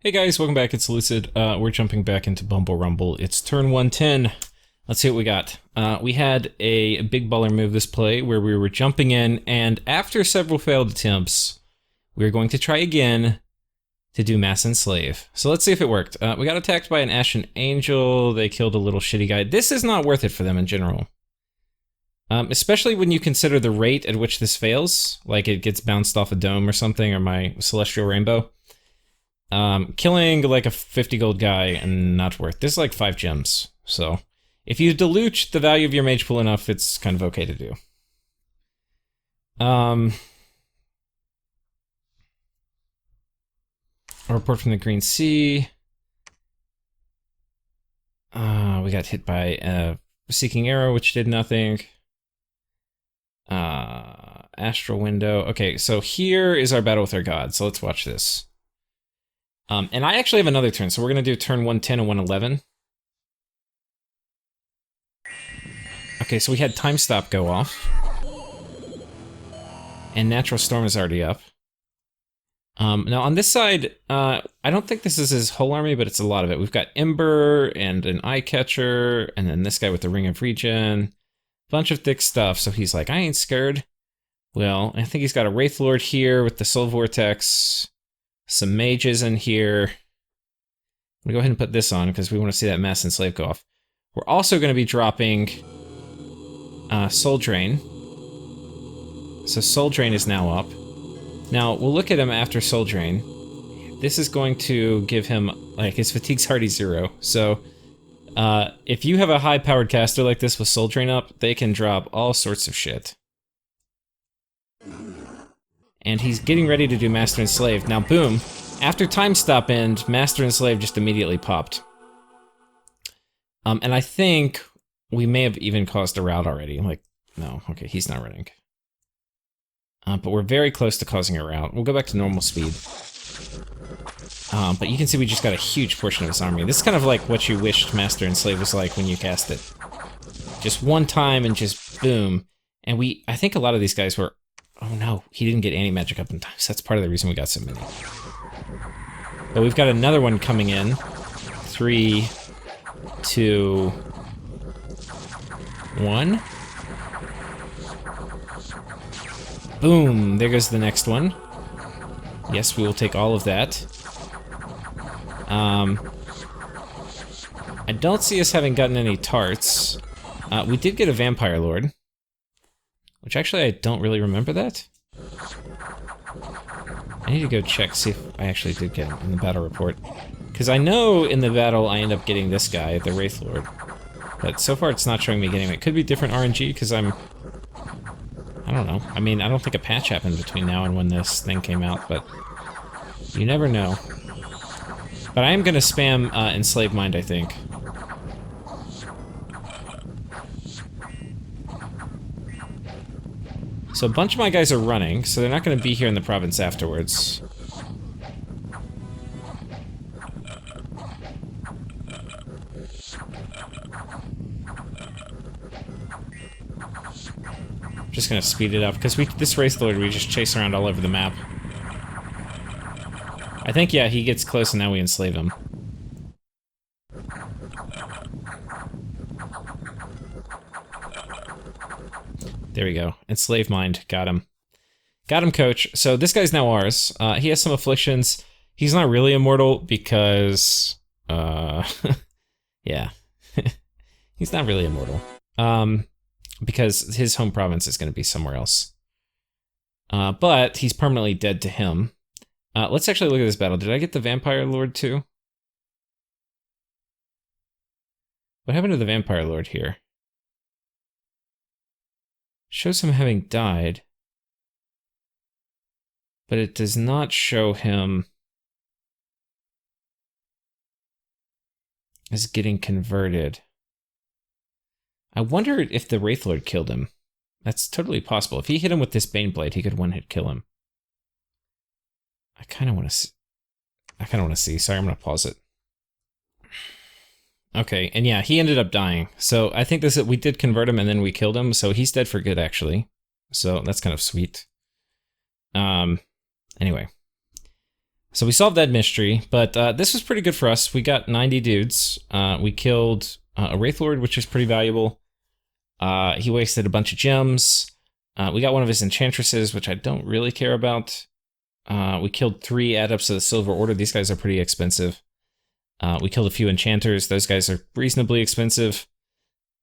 Hey guys, welcome back. It's Lucid. We're jumping back into Bumble Rumble. It's turn 110. Let's see what we got. We had a big baller move this play where we were jumping in, and after several failed attempts, we were going to try again to do Mass Enslave. So let's see if it worked. We got attacked by an Ashen Angel. They killed a little shitty guy. This is not worth it for them in general. Especially when you consider the rate at which this fails. Like it gets bounced off a dome or something, or my Celestial Rainbow. Killing like a 50 gold guy and not worth. This is like 5 gems. So if you dilute the value of your mage pool enough, it's kind of okay to do. A report from the Green Sea. We got hit by a Seeking Arrow, which did nothing. Astral Window. Okay, so here is our battle with our god. So let's watch this. And I actually have another turn, so we're going to do turn 110 and 111. Okay, so we had Time Stop go off. And Natural Storm is already up. Now on this side, I don't think this is his whole army, but it's a lot of it. We've got Ember and an Eye Catcher, and then this guy with the Ring of Regen. Bunch of thick stuff, so he's like, I ain't scared. Well, I think he's got a Wraith Lord here with the Soul Vortex. Some mages in here. I'm gonna go ahead and put this on because we want to see that Mass Enslave go off. We're also going to be dropping Soul Drain. So Soul Drain is now up. Now, we'll look at him after Soul Drain. This is going to give him, like, his fatigue's already 0. So, if you have a high-powered caster like this with Soul Drain up, they can drop all sorts of shit. And he's getting ready to do Master Enslave. Now, boom. After Time Stop end, Master Enslave just immediately popped. And I think we may have even caused a rout already. Like, no, okay, he's not running. But we're very close to causing a rout. We'll go back to normal speed. But you can see we just got a huge portion of his army. This is kind of like what you wished Master Enslave was like when you cast it. Just one time and just boom. And I think a lot of these guys were... Oh no, he didn't get anti-magic up in time, so that's part of the reason we got so many. But we've got another one coming in. 3, 2, 1. Boom, there goes the next one. Yes, we will take all of that. I don't see us having gotten any tarts. We did get a Vampire Lord. Which actually, I don't really remember that. I need to go check, see if I actually did get him in the battle report. Because I know in the battle I end up getting this guy, the Wraith Lord. But so far it's not showing me getting him. It could be different RNG, because I don't know. I mean, I don't think a patch happened between now and when this thing came out, but you never know. But I am going to spam Enslave Mind, I think. So a bunch of my guys are running, so they're not going to be here in the province afterwards. Just going to speed it up, because this Wraith Lord we just chase around all over the map. I think, yeah, he gets close and now we enslave him. There we go. Enslave Mind. Got him. Got him, coach. So this guy's now ours. He has some afflictions. He's not really immortal because... yeah. He's not really immortal. Because his home province is going to be somewhere else. But he's permanently dead to him. Let's actually look at this battle. Did I get the Vampire Lord too? What happened to the Vampire Lord here? Shows him having died, but it does not show him as getting converted. I wonder if the Wraith Lord killed him. That's totally possible. If he hit him with this Baneblade, he could one-hit kill him. I kind of want to see. Sorry, I'm going to pause it. Okay, and yeah, he ended up dying. So I think we did convert him and then we killed him, so he's dead for good, actually. So that's kind of sweet. Anyway. So we solved that mystery, but this was pretty good for us. We got 90 dudes. We killed a Wraith Lord, which is pretty valuable. He wasted a bunch of gems. We got one of his enchantresses, which I don't really care about. We killed 3 adepts of the Silver Order. These guys are pretty expensive. We killed a few enchanters. Those guys are reasonably expensive.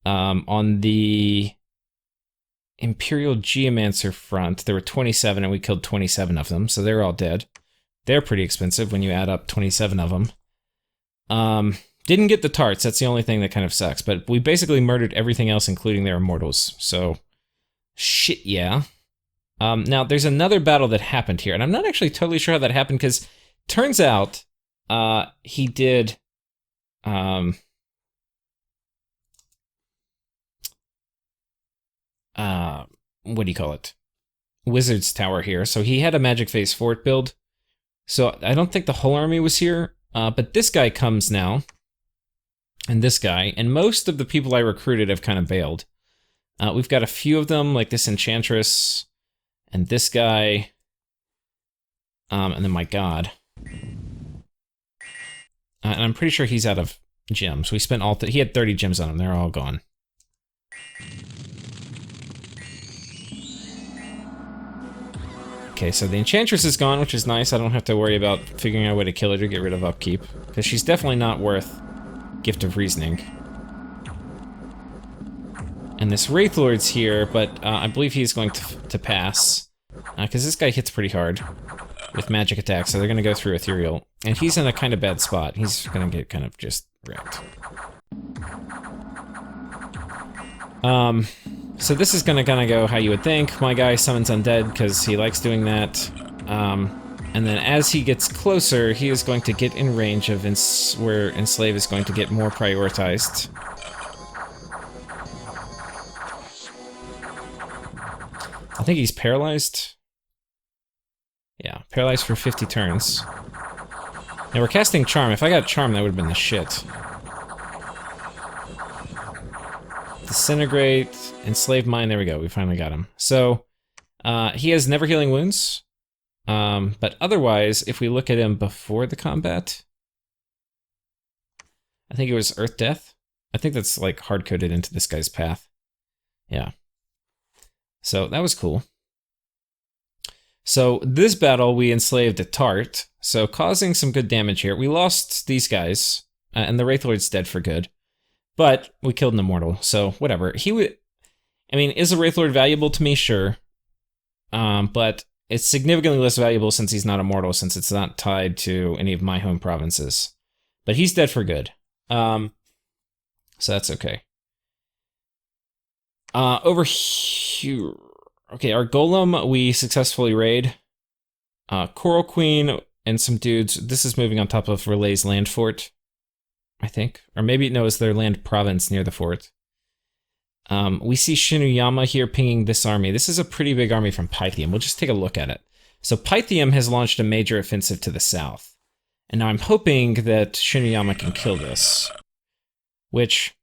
On the Imperial Geomancer front, there were 27, and we killed 27 of them, so they're all dead. They're pretty expensive when you add up 27 of them. Didn't get the tarts, that's the only thing that kind of sucks, but we basically murdered everything else, including their immortals, so shit, yeah. Now, there's another battle that happened here, and I'm not actually totally sure how that happened, because turns out he did... what do you call it? Wizard's Tower here. So he had a Magic Phase Fort build. So I don't think the whole army was here, but this guy comes now. And this guy. And most of the people I recruited have kind of bailed. We've got a few of them, like this Enchantress, and this guy, and then my god. And I'm pretty sure he's out of gems. We spent all... he had 30 gems on him. They're all gone. Okay, so the Enchantress is gone, which is nice. I don't have to worry about figuring out a way to kill her to get rid of upkeep, because she's definitely not worth Gift of Reasoning. And this Wraith Lord's here, but I believe he's going to pass, because this guy hits pretty hard with magic attacks, so they're going to go through Ethereal. And he's in a kind of bad spot. He's going to get kind of just wrecked. So this is gonna go how you would think. My guy summons Undead because he likes doing that. And then as he gets closer, he is going to get in range of where Enslave is going to get more prioritized. I think he's paralyzed. Yeah, paralyzed for 50 turns. Now we're casting Charm. If I got Charm, that would have been the shit. Disintegrate, Enslave Mind, there we go, we finally got him. So, he has Never Healing Wounds, but otherwise, if we look at him before the combat, I think it was Earth Death. I think that's like hard-coded into this guy's path. Yeah. So, that was cool. So, this battle, we enslaved a Tart, so causing some good damage here. We lost these guys, and the Wraith Lord's dead for good. But we killed an Immortal, so whatever. He would... I mean, is a Wraith Lord valuable to me? Sure. But it's significantly less valuable since he's not immortal, since it's not tied to any of my home provinces. But he's dead for good. So that's okay. Over here... Okay, our Golem, we successfully raid. Coral Queen and some dudes. This is moving on top of Relay's land fort, I think. Or maybe, no, it's their land province near the fort. We see Shinuyama here pinging this army. This is a pretty big army from Pythium. We'll just take a look at it. So Pythium has launched a major offensive to the south. And now I'm hoping that Shinuyama can kill this. Which,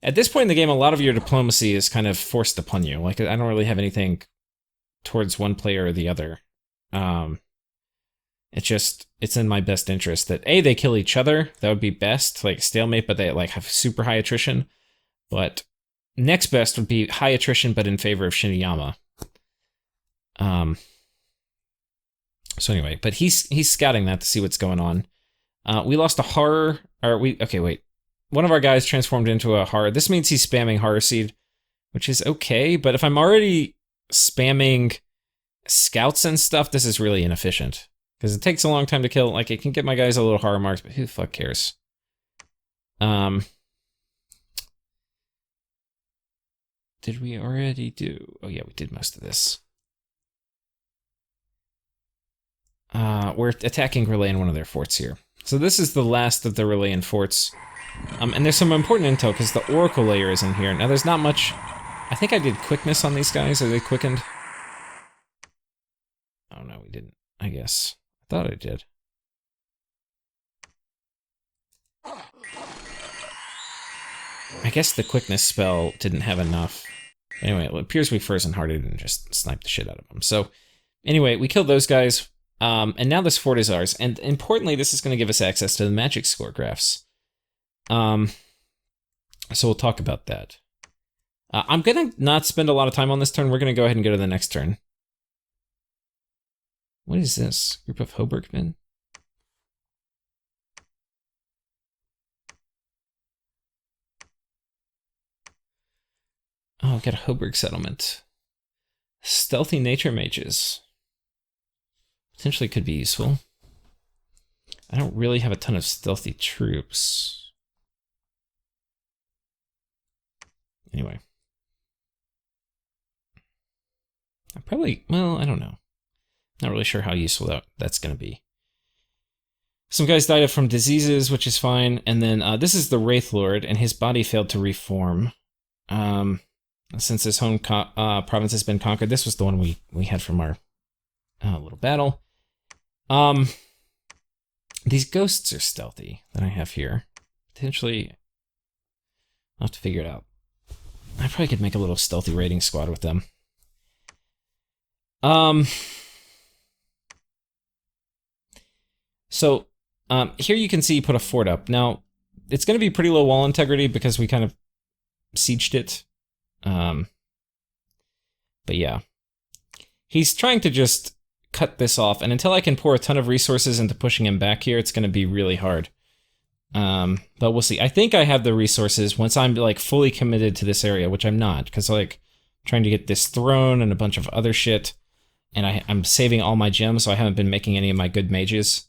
at this point in the game, a lot of your diplomacy is kind of forced upon you. Like, I don't really have anything towards one player or the other. It's in my best interest that, A, they kill each other. That would be best, like stalemate, but they like have super high attrition. But next best would be high attrition, but in favor of Shinuyama. So anyway, but he's scouting that to see what's going on. We lost a horror, okay, wait. One of our guys transformed into a horror. This means he's spamming Horror Seed, which is okay, but if I'm already spamming scouts and stuff, this is really inefficient. Because it takes a long time to kill. Like, it can get my guys a little horror marks, but who the fuck cares? Did we already do... Oh yeah, we did most of this. We're attacking Relay in one of their forts here. So this is the last of the Relayan forts. And there's some important intel, because the Oracle layer is in here. Now, there's not much... I think I did quickness on these guys. Are they quickened? Oh, no, we didn't, I guess. I thought I did. I guess the quickness spell didn't have enough. Anyway, it appears we frozen hearted and just sniped the shit out of them. So, anyway, we killed those guys. And now this fort is ours. And importantly, this is going to give us access to the magic score graphs. So we'll talk about that. I'm going to not spend a lot of time on this turn. We're going to go ahead and go to the next turn. What is this? Group of Hoburgmen? Oh, I've got a Hoburg settlement. Stealthy nature mages. Potentially could be useful. I don't really have a ton of stealthy troops. Anyway. I probably, well, I don't know. Not really sure how useful that's going to be. Some guys died from diseases, which is fine. And then this is the Wraith Lord, and his body failed to reform. Since his home province has been conquered. This was the one we had from our little battle. These ghosts are stealthy that I have here. Potentially, I'll have to figure it out. I probably could make a little stealthy raiding squad with them. So, here you can see you put a fort up. Now, it's going to be pretty low wall integrity because we kind of sieged it. But yeah. He's trying to just cut this off, and until I can pour a ton of resources into pushing him back here, it's going to be really hard. But we'll see. I think I have the resources once I'm, like, fully committed to this area, which I'm not, because, like, trying to get this throne and a bunch of other shit, and I'm saving all my gems, so I haven't been making any of my good mages.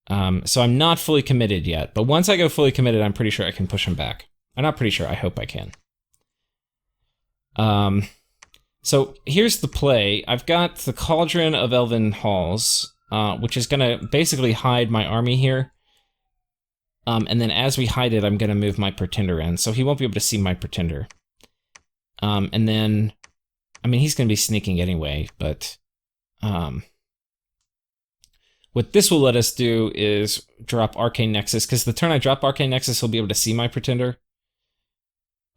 So I'm not fully committed yet, but once I go fully committed, I'm pretty sure I can push him back. I'm not pretty sure, I hope I can. So here's the play. I've got the Cauldron of Elven Halls, which is going to basically hide my army here. And then as we hide it, I'm going to move my Pretender in, so he won't be able to see my Pretender. And then, I mean, he's going to be sneaking anyway, but what this will let us do is drop Arcane Nexus, because the turn I drop Arcane Nexus, he'll be able to see my Pretender.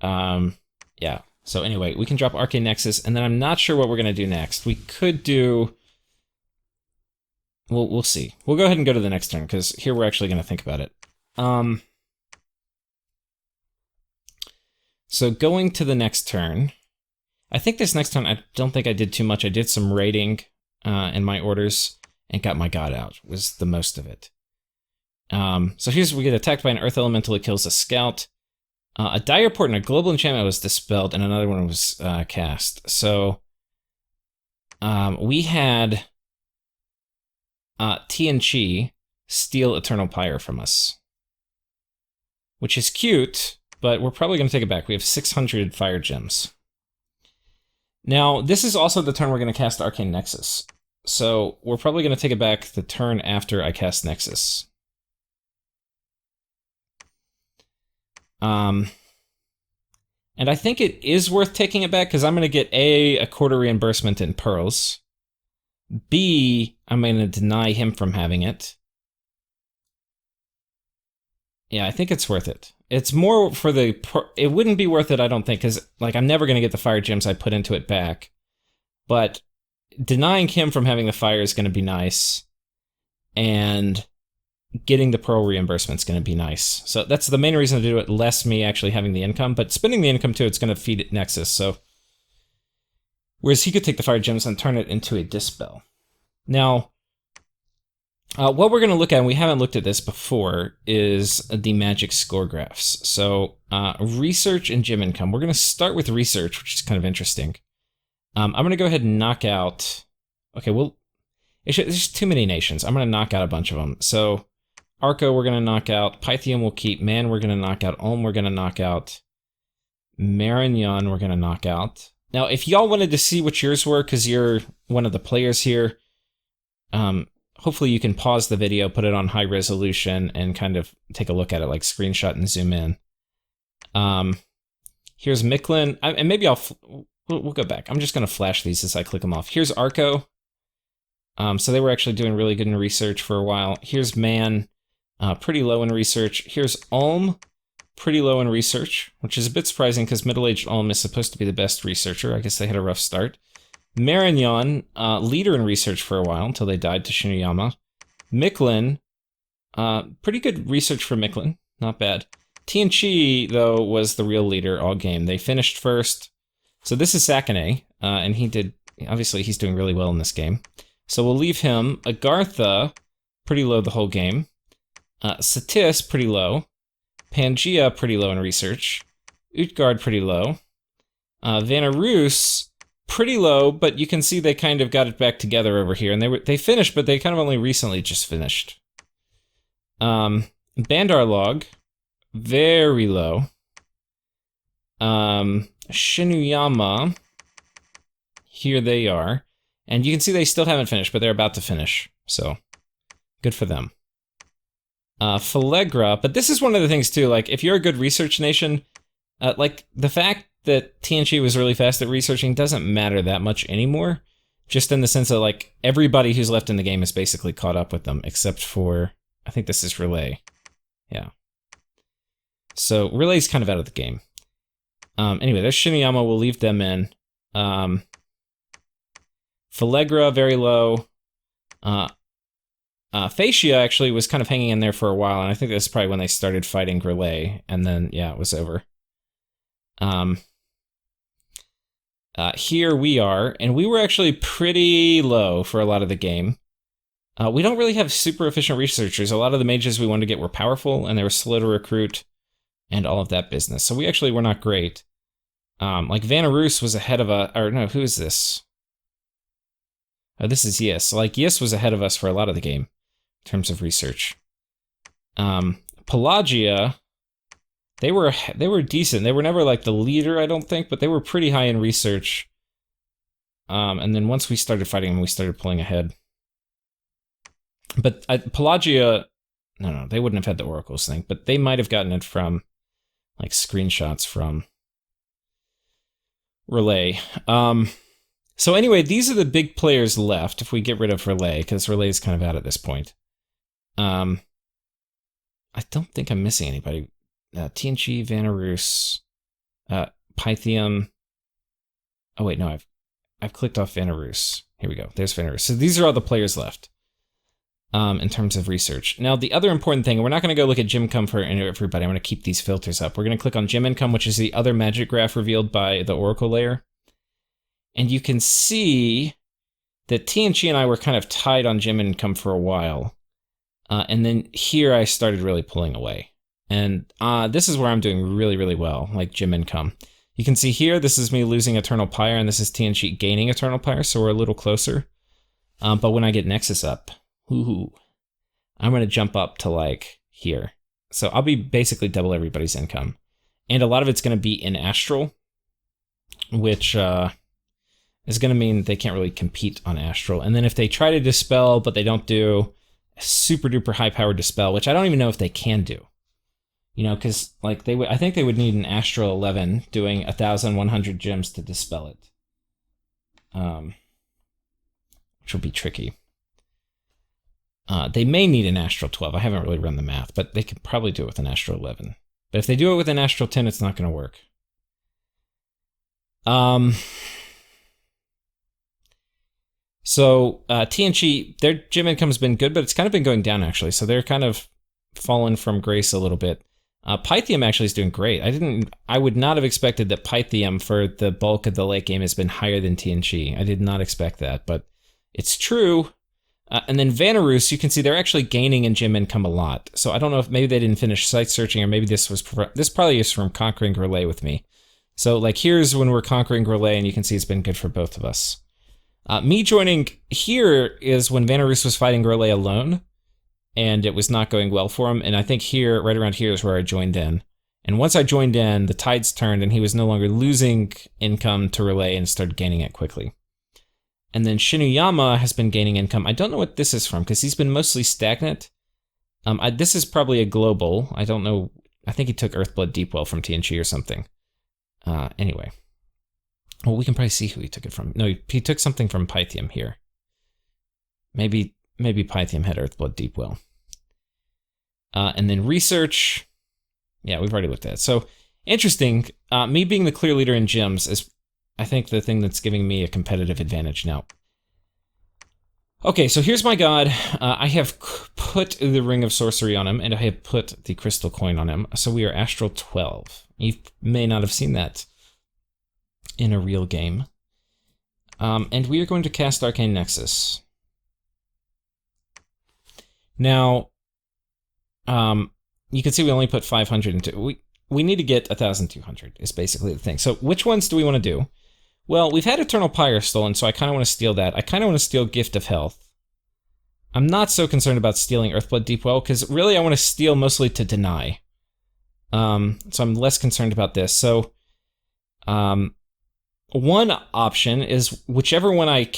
Yeah. So anyway, we can drop Arcane Nexus, and then I'm not sure what we're going to do next. We could do... We'll see. We'll go ahead and go to the next turn, because here we're actually going to think about it. So going to the next turn, I think this next turn, I don't think I did too much. I did some raiding in my orders, and got my god out, was the most of it. So here's, we get attacked by an Earth Elemental, it kills a Scout. A Dire Port and a Global Enchantment was dispelled, and another one was cast. So, we had TNG steal Eternal Pyre from us. Which is cute, but we're probably going to take it back. We have 600 Fire Gems. Now, this is also the turn we're going to cast Arcane Nexus. So, we're probably going to take it back the turn after I cast Nexus. And I think it is worth taking it back, because I'm going to get a quarter reimbursement in pearls. B, I'm going to deny him from having it. Yeah, I think it's worth it. It's more for the... It wouldn't be worth it, I don't think, because, like, I'm never going to get the fire gems I put into it back. But denying him from having the fire is going to be nice. And getting the pearl reimbursement is going to be nice. So that's the main reason to do it, less me actually having the income. But spending the income, too, it's going to feed it Nexus, so... Whereas he could take the fire gems and turn it into a Dispel. Now... what we're going to look at, and we haven't looked at this before, is the magic score graphs. So, research and gem income. We're going to start with research, which is kind of interesting. I'm going to go ahead and knock out... Okay, well, there's just too many nations. I'm going to knock out a bunch of them. So, Arco we're going to knock out. Pythium we'll keep. Man we're going to knock out. Ulm we're going to knock out. Marignan we're going to knock out. Now, if y'all wanted to see what yours were, because you're one of the players here, hopefully you can pause the video, put it on high resolution, and kind of take a look at it, like screenshot and zoom in. Here's Micklin, and maybe we'll go back. I'm just going to flash these as I click them off. Here's Arco. So they were actually doing really good in research for a while. Here's Man, pretty low in research. Here's Ulm, pretty low in research, which is a bit surprising because middle-aged Ulm is supposed to be the best researcher. I guess they had a rough start. Marignon, leader in research for a while until they died to Shinuyama. Micklin, pretty good research for Micklin, not bad. Tianchi, though, was the real leader all game. They finished first. So this is Sakane, and obviously he's doing really well in this game. So we'll leave him. Agartha, pretty low the whole game. Satis, pretty low. Pangea, pretty low in research. Utgard, pretty low. Vanarus, pretty low, but you can see they kind of got it back together over here. And they finished, but they kind of only recently just finished. Bandarlog, very low. Shinuyama, here they are. And you can see they still haven't finished, but they're about to finish. So, good for them. Falegra, but this is one of the things too, like, if you're a good research nation, like, the fact that Tianchi was really fast at researching doesn't matter that much anymore. Just in the sense that, like, everybody who's left in the game is basically caught up with them, except for, I think this is Relay. Yeah. So, Relay's kind of out of the game. Anyway, there's Shinuyama, we'll leave them in. Falegra, very low. Fascia actually was kind of hanging in there for a while, and I think that's probably when they started fighting Relay, and then, yeah, it was over. Here we are, and we were actually pretty low for a lot of the game. We don't really have super efficient researchers. A lot of the mages we wanted to get were powerful, and they were slow to recruit, and all of that business. So we actually were not great. Like Vanarus was ahead of us, or no, who is this? Oh, this is Yis. Like, Yis was ahead of us for a lot of the game, in terms of research. Pelagia, they were decent. They were never, like, the leader, I don't think, but they were pretty high in research. And then once we started fighting them, we started pulling ahead. But Pelagia, no, they wouldn't have had the Oracles thing, but they might have gotten it from, like, screenshots from Relay. So anyway, these are the big players left if we get rid of Relay, because Relay is kind of out at this point. I don't think I'm missing anybody. Tianchi, Vanarus, Pythium. Oh wait, no, I've clicked off Vanarus. Here we go. There's Vanarus. So these are all the players left in terms of research. Now, the other important thing, and we're not going to go look at gym income for everybody. I'm going to keep these filters up. We're going to click on gym income, which is the other magic graph revealed by the Oracle layer. And you can see that Tianchi and I were kind of tied on gym income for a while. And then here I started really pulling away. And this is where I'm doing really, really well, like gym income. You can see here, this is me losing Eternal Pyre, and this is Tianchi gaining Eternal Pyre, so we're a little closer. But when I get Nexus up, I'm going to jump up to, like, here. So I'll be basically double everybody's income. And a lot of it's going to be in Astral, which is going to mean they can't really compete on Astral. And then if they try to Dispel, but they don't do super duper high powered Dispel, which I don't even know if they can do. You know, because, like, I think they would need an Astral 11 doing 1,100 gems to Dispel it. Which will be tricky. They may need an Astral 12. I haven't really run the math, but they could probably do it with an Astral 11. But if they do it with an Astral 10, it's not going to work. So, TNG, their gym income's been good, but it's kind of been going down, actually. So they're kind of fallen from grace a little bit. Pythium actually is doing great. I would not have expected that Pythium for the bulk of the late game has been higher than TNG. I did not expect that, but it's true. And then Vanarus, you can see they're actually gaining in gym income a lot. So I don't know if maybe they didn't finish site searching, or maybe this probably is from conquering Relay with me. So, like, here's when we're conquering Relay, and you can see it's been good for both of us. Me joining here is when Vanarus was fighting Relay alone, and it was not going well for him. And I think here, right around here, is where I joined in. And once I joined in, the tides turned, and he was no longer losing income to Relay and started gaining it quickly. And then Shinuyama has been gaining income. I don't know what this is from, because he's been mostly stagnant. This is probably a global. I don't know. I think he took Earthblood Deepwell from TNG or something. Anyway. Well, we can probably see who he took it from. No, he took something from Pythium here. Maybe Pythium had Earthblood Deepwell. And then research. Yeah, we've already looked at it. So, interesting. Me being the clear leader in gyms I think, the thing that's giving me a competitive advantage now. Okay, so here's my god. I have put the Ring of Sorcery on him, and I have put the Crystal Coin on him. So we are Astral 12. You may not have seen that in a real game. And we are going to cast Arcane Nexus. Now, you can see we only put 500 into... We need to get 1,200 is basically the thing. So which ones do we want to do? Well, we've had Eternal Pyre stolen, so I kind of want to steal that. I kind of want to steal Gift of Health. I'm not so concerned about stealing Earthblood Deepwell, because really I want to steal mostly to deny. So I'm less concerned about this. So, one option is whichever one I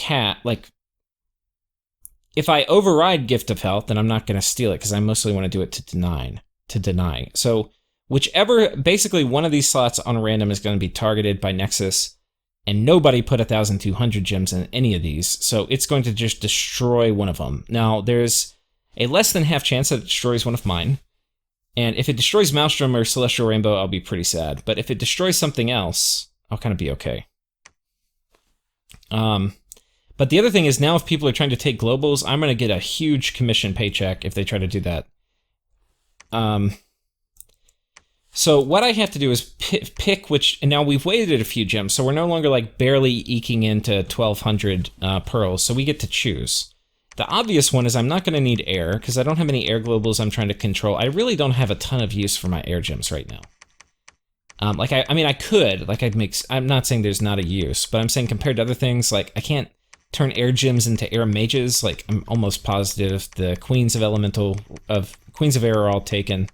if I override Gift of Health, then I'm not going to steal it, because I mostly want to do it to deny. So, basically one of these slots on random is going to be targeted by Nexus, and nobody put 1,200 gems in any of these, so it's going to just destroy one of them. Now, there's a less than half chance that it destroys one of mine, and if it destroys Maelstrom or Celestial Rainbow, I'll be pretty sad. But if it destroys something else, I'll kind of be okay. But the other thing is, now if people are trying to take globals, I'm going to get a huge commission paycheck if they try to do that. So what I have to do is pick which, and now we've waited a few gems, so we're no longer like barely eking into 1,200 pearls, so we get to choose. The obvious one is I'm not going to need air, because I don't have any air globals I'm trying to control. I really don't have a ton of use for my air gems right now. I mean, I could, I'm not saying there's not a use, but I'm saying compared to other things, like, I can't turn air gems into air mages. Like, I'm almost positive the Queens of Air are all taken.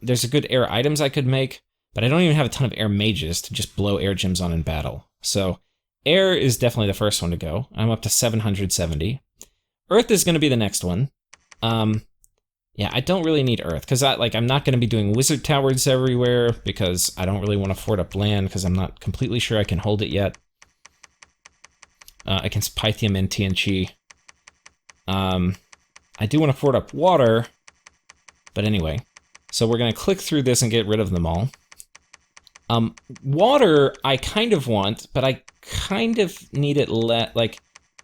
There's a good air items I could make, but I don't even have a ton of air mages to just blow air gems on in battle. So, air is definitely the first one to go. I'm up to 770. Earth is going to be the next one. Yeah, I don't really need Earth, because I'm not going to be doing Wizard Towers everywhere, because I don't really want to fort up land, because I'm not completely sure I can hold it yet. Against Pythium and TNG. I do want to fort up water, but anyway. So we're going to click through this and get rid of them all. Water, I kind of want, but I kind of need it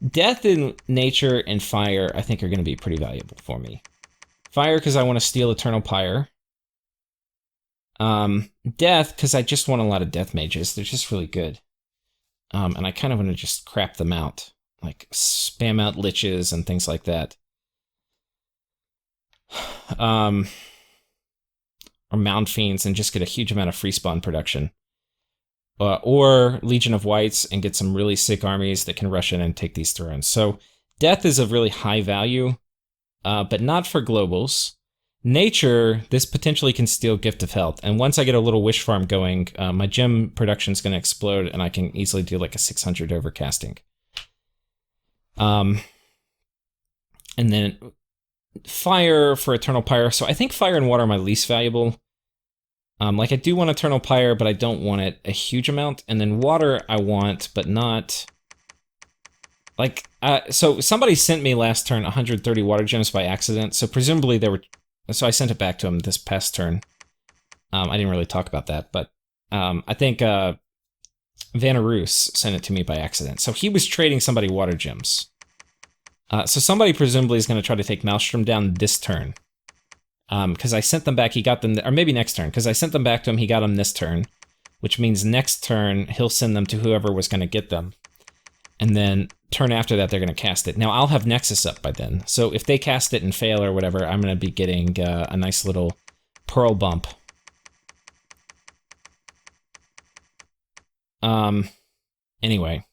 Death in Nature and Fire, I think, are going to be pretty valuable for me. Fire, because I want to steal Eternal Pyre. Death, because I just want a lot of Death Mages. They're just really good. And I kind of want to just crap them out. Like, spam out Liches and things like that. Or Mound Fiends and just get a huge amount of free spawn production. Or Legion of Whites and get some really sick armies that can rush in and take these thrones. So, Death is of really high value, but not for globals. Nature, this potentially can steal Gift of Health, and once I get a little wish farm going, my gem production is going to explode, and I can easily do like a 600 overcasting. And then Fire for Eternal Pyre. So I think Fire and Water are my least valuable. I do want Eternal Pyre, but I don't want it a huge amount. And then Water I want, but not... so somebody sent me last turn 130 Water Gems by accident, so presumably they were... So I sent it back to him this past turn. I didn't really talk about that, but I think Vanarus sent it to me by accident. So he was trading somebody Water Gems. So somebody presumably is going to try to take Maelstrom down this turn. Because I sent them back, he got them... Or maybe next turn, because I sent them back to him, he got them this turn. Which means next turn, he'll send them to whoever was going to get them. And then turn after that, they're going to cast it. Now, I'll have Nexus up by then. So if they cast it and fail or whatever, I'm going to be getting a nice little Pearl bump. Anyway.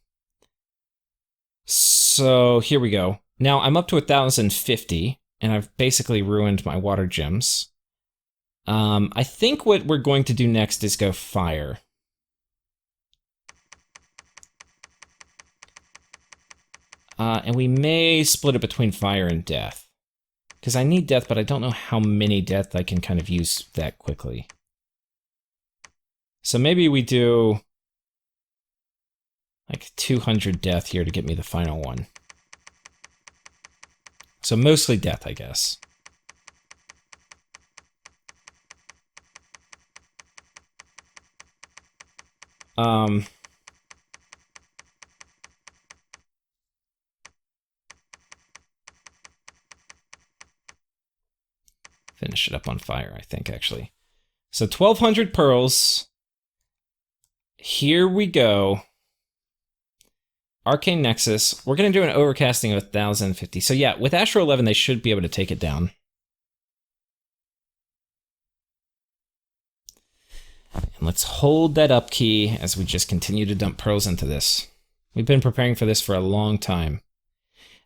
So, here we go. Now, I'm up to 1,050, and I've basically ruined my Water Gems. I think what we're going to do next is go Fire. And we may split it between Fire and Death. Because I need Death, but I don't know how many Death I can kind of use that quickly. So maybe we do... like 200 Death here to get me the final one. So mostly Death, I guess. Finish it up on fire, I think, actually. So 1,200 pearls. Here we go. Arcane Nexus. We're going to do an overcasting of 1,050. So yeah, with Astro 11, they should be able to take it down. And let's hold that up key as we just continue to dump pearls into this. We've been preparing for this for a long time.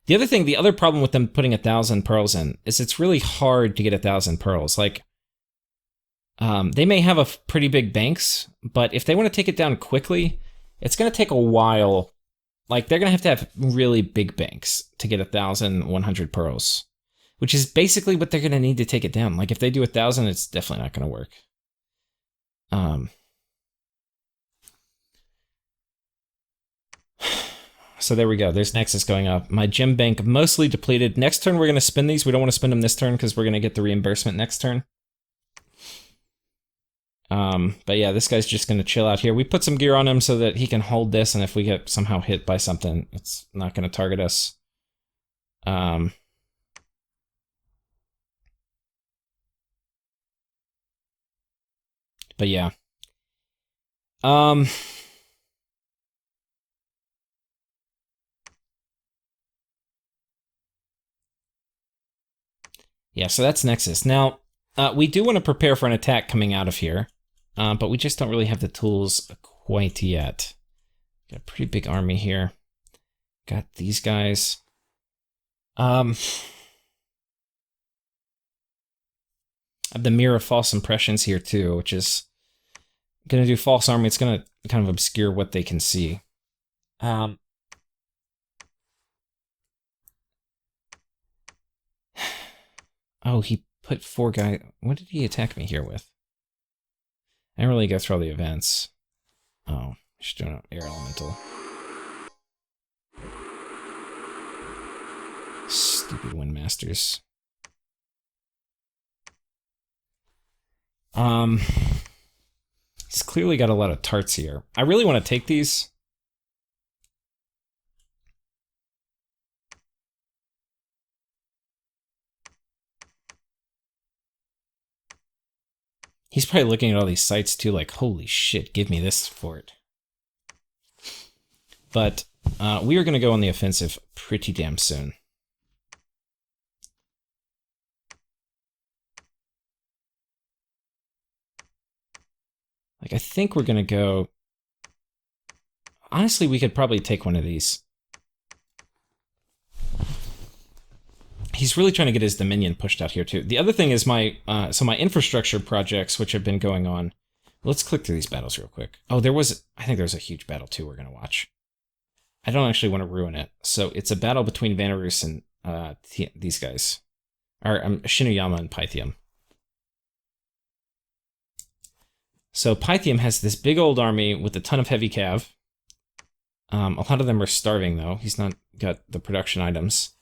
The other thing, the other problem with them putting 1,000 pearls in is it's really hard to get 1,000 pearls. Like, they may have a pretty big banks, but if they want to take it down quickly, it's going to take a while. Like, they're going to have really big banks to get 1,100 pearls, which is basically what they're going to need to take it down. Like, if they do 1,000, it's definitely not going to work. So there we go. There's Nexus going up. My gem bank mostly depleted. Next turn, we're going to spend these. We don't want to spend them this turn because we're going to get the reimbursement next turn. But yeah, this guy's just going to chill out here. We put some gear on him so that he can hold this, and if we get somehow hit by something, it's not going to target us. But yeah. Yeah, so that's Nexus. Now, we do want to prepare for an attack coming out of here, but we just don't really have the tools quite yet. Got a pretty big army here. Got these guys. I have the Mirror of False Impressions here too, which is going to do false army. It's going to kind of obscure what they can see. Oh, he put 4 guys. What did he attack me here with? I didn't really go through all the events. Oh, he's doing an air elemental. Stupid Windmasters. He's clearly got a lot of tarts here. I really want to take these. He's probably looking at all these sites too, like, holy shit, give me this fort. But we are going to go on the offensive pretty damn soon. Like, I think we're going to go... Honestly, we could probably take one of these. He's really trying to get his Dominion pushed out here, too. The other thing is my infrastructure projects, which have been going on. Let's click through these battles real quick. Oh, I think there's a huge battle, too, we're going to watch. I don't actually want to ruin it. So it's a battle between Vanarus and these guys. Or Shinuyama and Pythium. So Pythium has this big old army with a ton of heavy cav. A lot of them are starving, though. He's not got the production items.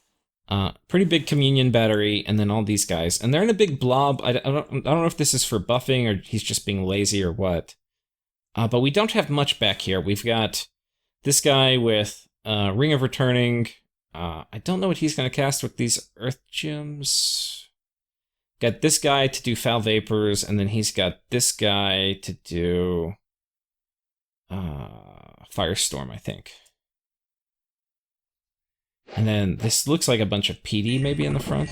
Pretty big communion battery, and then all these guys. And they're in a big blob. I don't know if this is for buffing, or he's just being lazy, or what. But we don't have much back here. We've got this guy with Ring of Returning. I don't know what he's going to cast with these Earth Gems. Got this guy to do Foul Vapors, and then he's got this guy to do Firestorm, I think. And then this looks like a bunch of PD maybe in the front.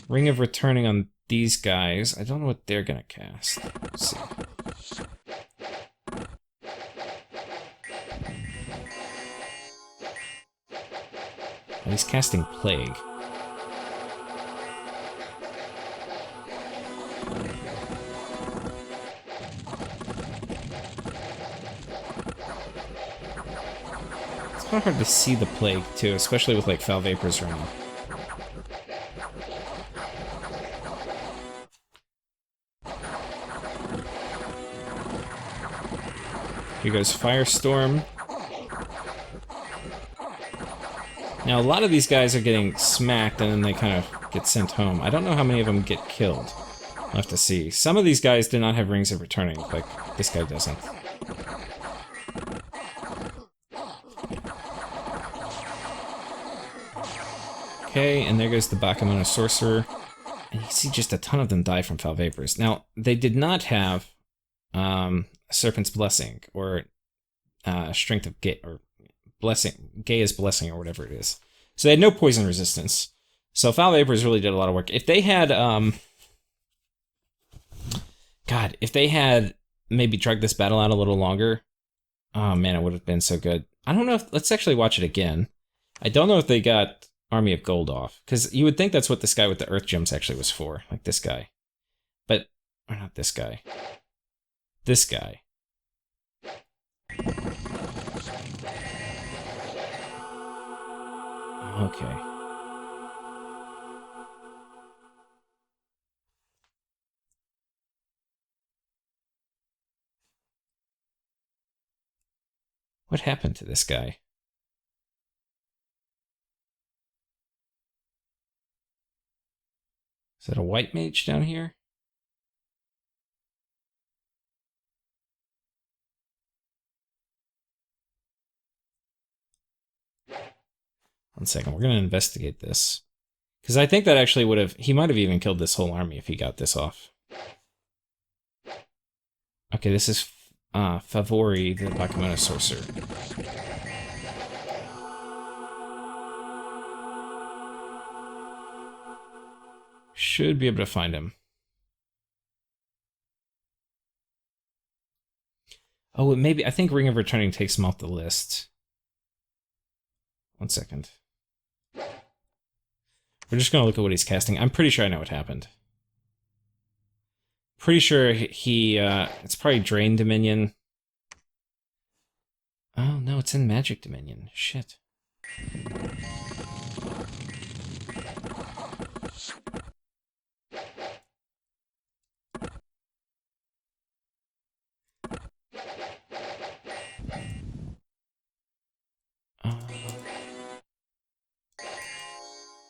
Ring of Returning on these guys. I don't know what they're going to cast. Let's see. Oh, he's casting Plague. It's kind of hard to see the Plague, too, especially with, like, Foul Vapors right now. Here goes Firestorm. Now, a lot of these guys are getting smacked, and then they kind of get sent home. I don't know how many of them get killed. I'll have to see. Some of these guys do not have Rings of Returning, like this guy doesn't. Okay, and there goes the Bakemono Sorcerer. And you see just a ton of them die from Foul Vapors. Now, they did not have Serpent's Blessing, or Strength of Gay, or Blessing, Gaia's Blessing, or whatever it is. So they had no poison resistance. So Foul Vapors really did a lot of work. If they had, God, if they had maybe dragged this battle out a little longer, oh man, it would have been so good. I don't know if, let's actually watch it again. I don't know if they got Army of Gold off, because you would think that's what this guy with the Earth Gems actually was for, like this guy. But, or not this guy. This guy. Okay. What happened to this guy? Is that a white mage down here? One second, we're going to investigate this. Because I think that actually would have... He might have even killed this whole army if he got this off. Okay, this is Favori, the Bakemono Sorcerer. Should be able to find him. Oh, maybe... I think Ring of Returning takes him off the list. One second. We're just going to look at what he's casting. I'm pretty sure I know what happened. Pretty sure he it's probably Drain Dominion. Oh, no, it's in Magic Dominion. Shit.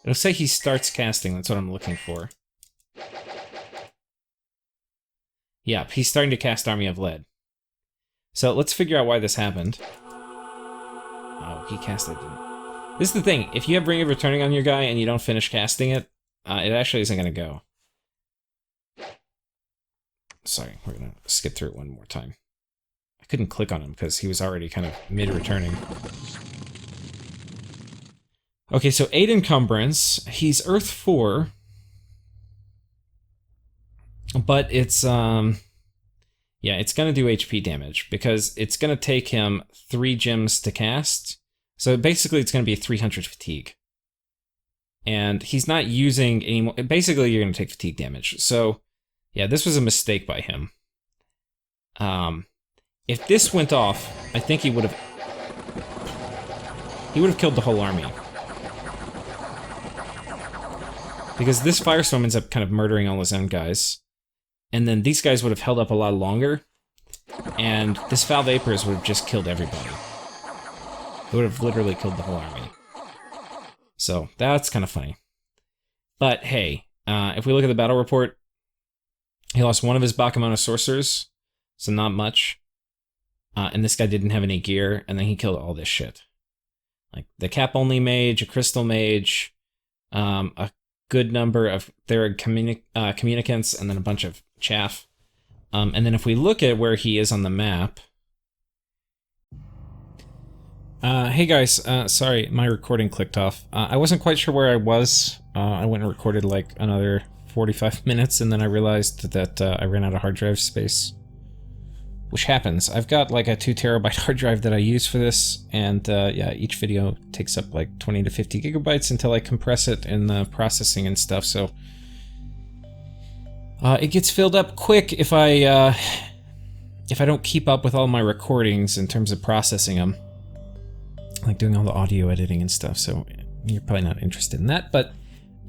It'll say he starts casting, that's what I'm looking for. Yep, he's starting to cast Army of Lead. So let's figure out why this happened. Oh, he casted it. This is the thing, if you have Ring of Returning on your guy and you don't finish casting it, it actually isn't going to go. Sorry, we're going to skip through it one more time. I couldn't click on him because he was already kind of mid-returning. Okay, so 8 encumbrance. He's Earth 4. But it's, yeah, it's going to do HP damage, because it's going to take him 3 gems to cast. So basically it's going to be a 300 fatigue. And he's not using any more... Basically, you're going to take fatigue damage. So, yeah, this was a mistake by him. If this went off, I think he would have... He would have killed the whole army. Because this Firestorm ends up kind of murdering all his own guys. And then these guys would have held up a lot longer. And this Foul Vapors would have just killed everybody. It would have literally killed the whole army. So, that's kind of funny. But, hey, if we look at the battle report, he lost one of his Bakemono Sorcerers, so not much. And this guy didn't have any gear, and then he killed all this shit. Like, the Cap-only Mage, a Crystal Mage, a good number of Theric Communicants, and then a bunch of chaff. And then if we look at where he is on the map... hey guys, sorry, my recording clicked off. I wasn't quite sure where I was. I went and recorded like another 45 minutes, and then I realized that I ran out of hard drive space. Which happens. I've got like a 2 terabyte hard drive that I use for this, and yeah, each video takes up like 20 to 50 gigabytes until I compress it in the processing and stuff, so... it gets filled up quick if I don't keep up with all my recordings in terms of processing them. Like doing all the audio editing and stuff, so you're probably not interested in that, but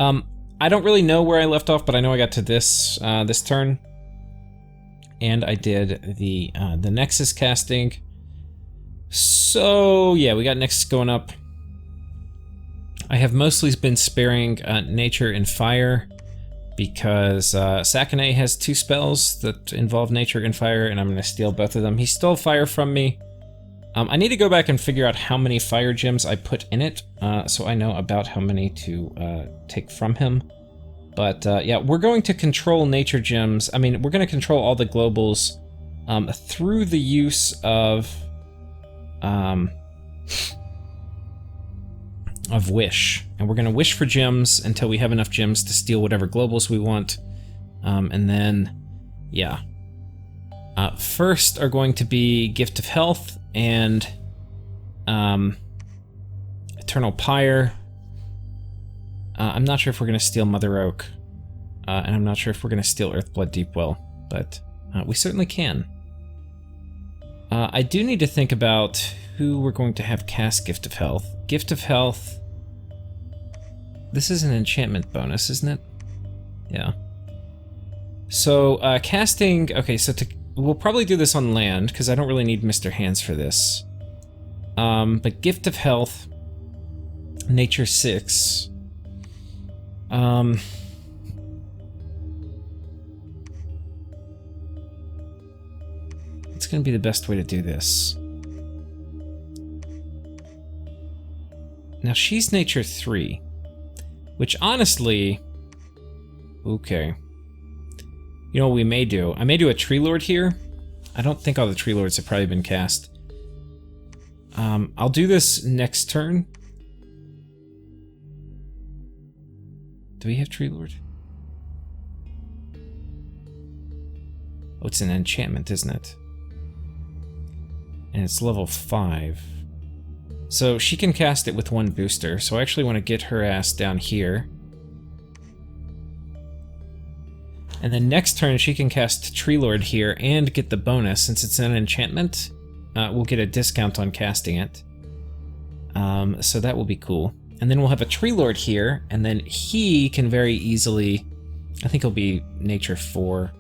I don't really know where I left off, but I know I got to this this turn, and I did the Nexus casting. So yeah, we got Nexus going up. I have mostly been sparing Nature and Fire, because Sakane has 2 spells that involve Nature and Fire, and I'm going to steal both of them. He stole Fire from me. I need to go back and figure out how many fire gems I put in it, so I know about how many to take from him. But yeah, we're going to control nature gems. I mean, we're going to control all the globals through the use of wish. And we're going to wish for gems until we have enough gems to steal whatever globals we want. And then, yeah. First are going to be Gift of Health and Eternal Pyre. I'm not sure if we're going to steal Mother Oak, and I'm not sure if we're going to steal Earthblood Deepwell, but we certainly can. I do need to think about who we're going to have cast Gift of Health. Gift of Health... This is an enchantment bonus, isn't it? Yeah. So, casting... Okay, so we'll probably do this on land, because I don't really need Mr. Hands for this. But Gift of Health, Nature 6. It's going to be the best way to do this. Now, she's Nature 3, which honestly... Okay. You know what we may do? I may do a Tree Lord here. I don't think all the Tree Lords have probably been cast. I'll do this next turn. Do we have Tree Lord? Oh, it's an enchantment, isn't it? And it's level 5. So she can cast it with 1 booster, so I actually want to get her ass down here. And then next turn she can cast Tree Lord here and get the bonus. Since it's an enchantment, we'll get a discount on casting it. So that will be cool. And then we'll have a Tree Lord here, and then he can very easily... I think he'll be Nature 4.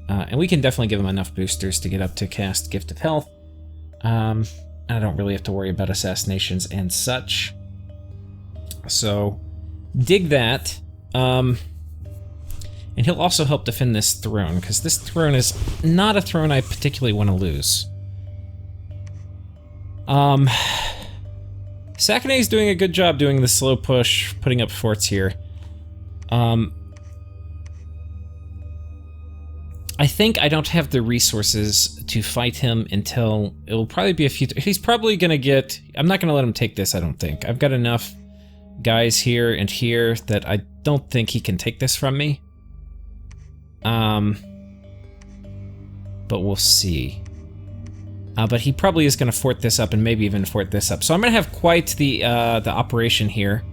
And we can definitely give him enough boosters to get up to cast Gift of Health. I don't really have to worry about assassinations and such. So, dig that. And he'll also help defend this throne, because this throne is not a throne I particularly want to lose. Sakine's doing a good job doing the slow push, putting up forts here. I think I don't have the resources to fight him until it will probably be a few. He's probably gonna get. I'm not gonna let him take this. I don't think I've got enough guys here and here that I don't think he can take this from me. But we'll see. But he probably is gonna fort this up and maybe even fort this up. So I'm gonna have quite the operation here.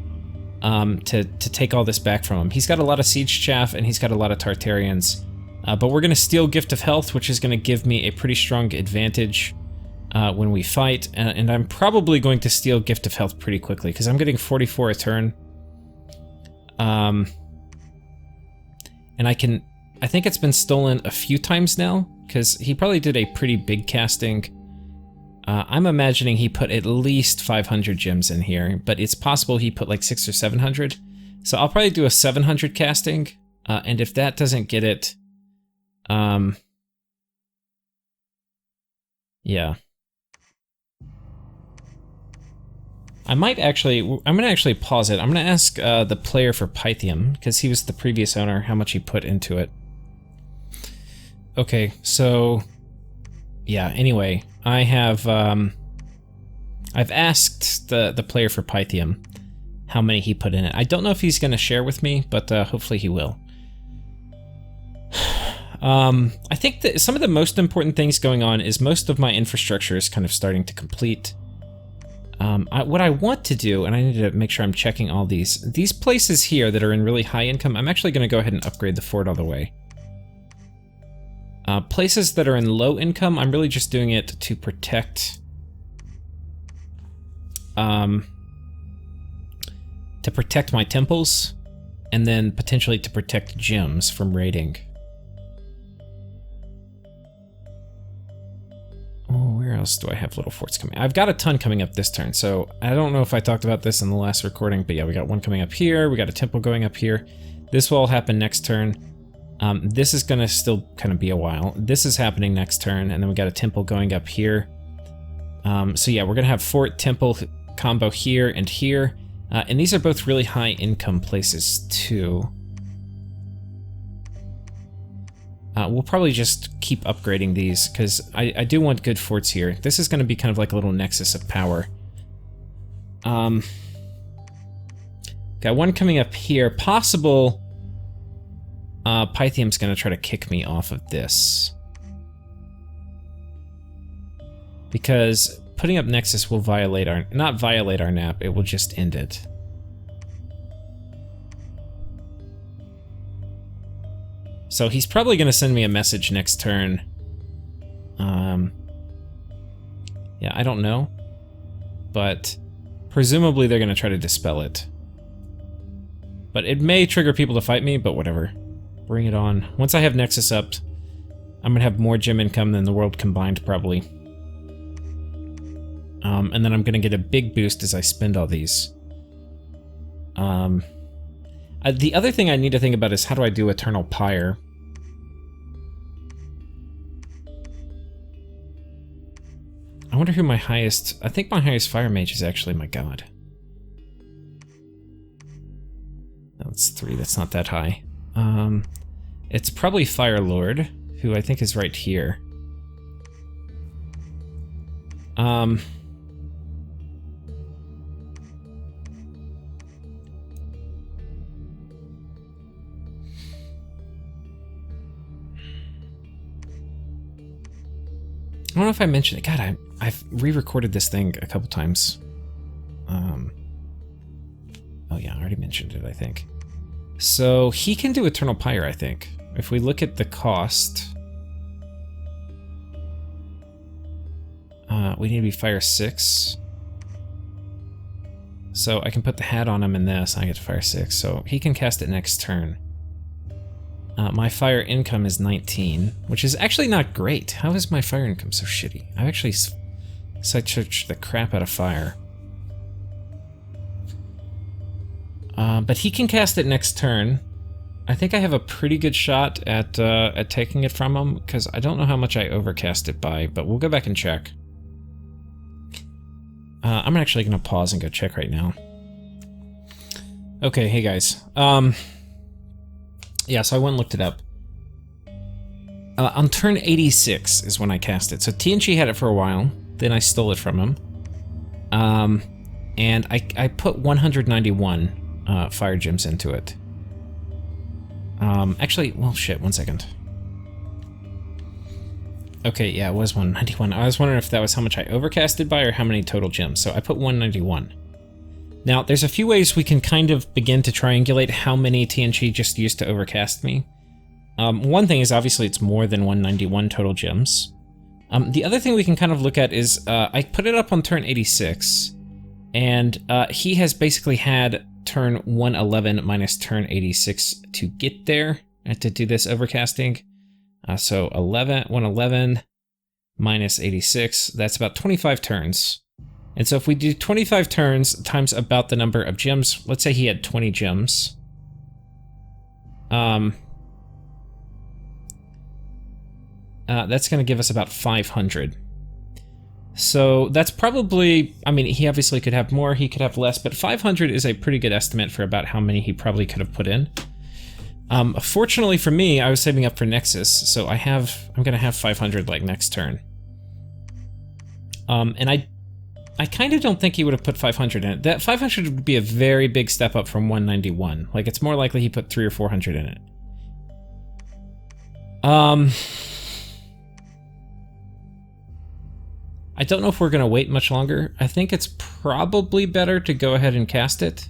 To take all this back from him. He's got a lot of siege chaff and he's got a lot of Tartarians. But we're going to steal Gift of Health, which is going to give me a pretty strong advantage when we fight. And I'm probably going to steal Gift of Health pretty quickly, because I'm getting 44 a turn. And I think it's been stolen a few times now, because he probably did a pretty big casting. I'm imagining he put at least 500 gems in here, but it's possible he put like 600 or 700. So I'll probably do a 700 casting, and if that doesn't get it... yeah. I'm gonna actually pause it. I'm gonna ask the player for Pythium, because he was the previous owner, how much he put into it. Okay, so... yeah, anyway, I have, I've asked the player for Pythium how many he put in it. I don't know if he's gonna share with me, but hopefully he will. I think that some of the most important things going on is most of my infrastructure is kind of starting to complete. What I want to do, and I need to make sure I'm checking all these places here that are in really high income, I'm actually going to go ahead and upgrade the fort all the way. Places that are in low income, I'm really just doing it to protect... to protect my temples, and then potentially to protect gems from raiding. Oh, where else do I have little forts coming? I've got a ton coming up this turn, so I don't know if I talked about this in the last recording, but yeah, we got one coming up here, we got a temple going up here. This will all happen next turn. This is gonna still kind of be a while. This is happening next turn, and then we got a temple going up here. So yeah, we're gonna have Fort, Temple combo here and here. And these are both really high income places too. We'll probably just keep upgrading these, because I do want good forts here. This is going to be kind of like a little nexus of power. Got one coming up here. Possible Pythium's going to try to kick me off of this. Because putting up Nexus will violate our... Not violate our nap, it will just end it. So he's probably going to send me a message next turn. Yeah, I don't know. But presumably they're going to try to dispel it. But it may trigger people to fight me, but whatever. Bring it on. Once I have Nexus up, I'm going to have more gem income than the world combined, probably. And then I'm going to get a big boost as I spend all these. The other thing I need to think about is how do I do Eternal Pyre? I wonder who my highest... I think my highest Fire Mage is actually my god. No, it's 3. That's not that high. It's probably Fire Lord, who I think is right here. I don't know if I mentioned it. God, I've re-recorded this thing a couple times. Oh yeah, I already mentioned it, I think. So he can do Eternal Pyre, I think. If we look at the cost... we need to be Fire 6. So I can put the hat on him in this, and I get to Fire 6. So he can cast it next turn. My fire income is 19, which is actually not great. How is my fire income so shitty? I've actually side-searched the crap out of fire. But he can cast it next turn. I think I have a pretty good shot at taking it from him, because I don't know how much I overcast it by, but we'll go back and check. I'm actually going to pause and go check right now. Okay, hey guys. Yeah, so I went and looked it up. On turn 86 is when I cast it. So TNG had it for a while, then I stole it from him. And I put 191 fire gems into it. Actually, well, shit, 1 second. Okay, yeah, it was 191. I was wondering if that was how much I overcasted by or how many total gems. So I put 191. Now, there's a few ways we can kind of begin to triangulate how many TNG just used to overcast me. One thing is obviously it's more than 191 total gems. The other thing we can kind of look at is I put it up on turn 86, and he has basically had turn 111 minus turn 86 to get there, to do this overcasting. So 111 minus 86, that's about 25 turns. And so if we do 25 turns times about the number of gems, let's say he had 20 gems. That's going to give us about 500. So that's probably, I mean, he obviously could have more, he could have less, but 500 is a pretty good estimate for about how many he probably could have put in. Fortunately for me, I was saving up for Nexus, so I'm going to have 500 like next turn. And I kind of don't think he would have put 500 in it. That 500 would be a very big step up from 191. Like, it's more likely he put 300 or 400 in it. I don't know if we're going to wait much longer. I think it's probably better to go ahead and cast it.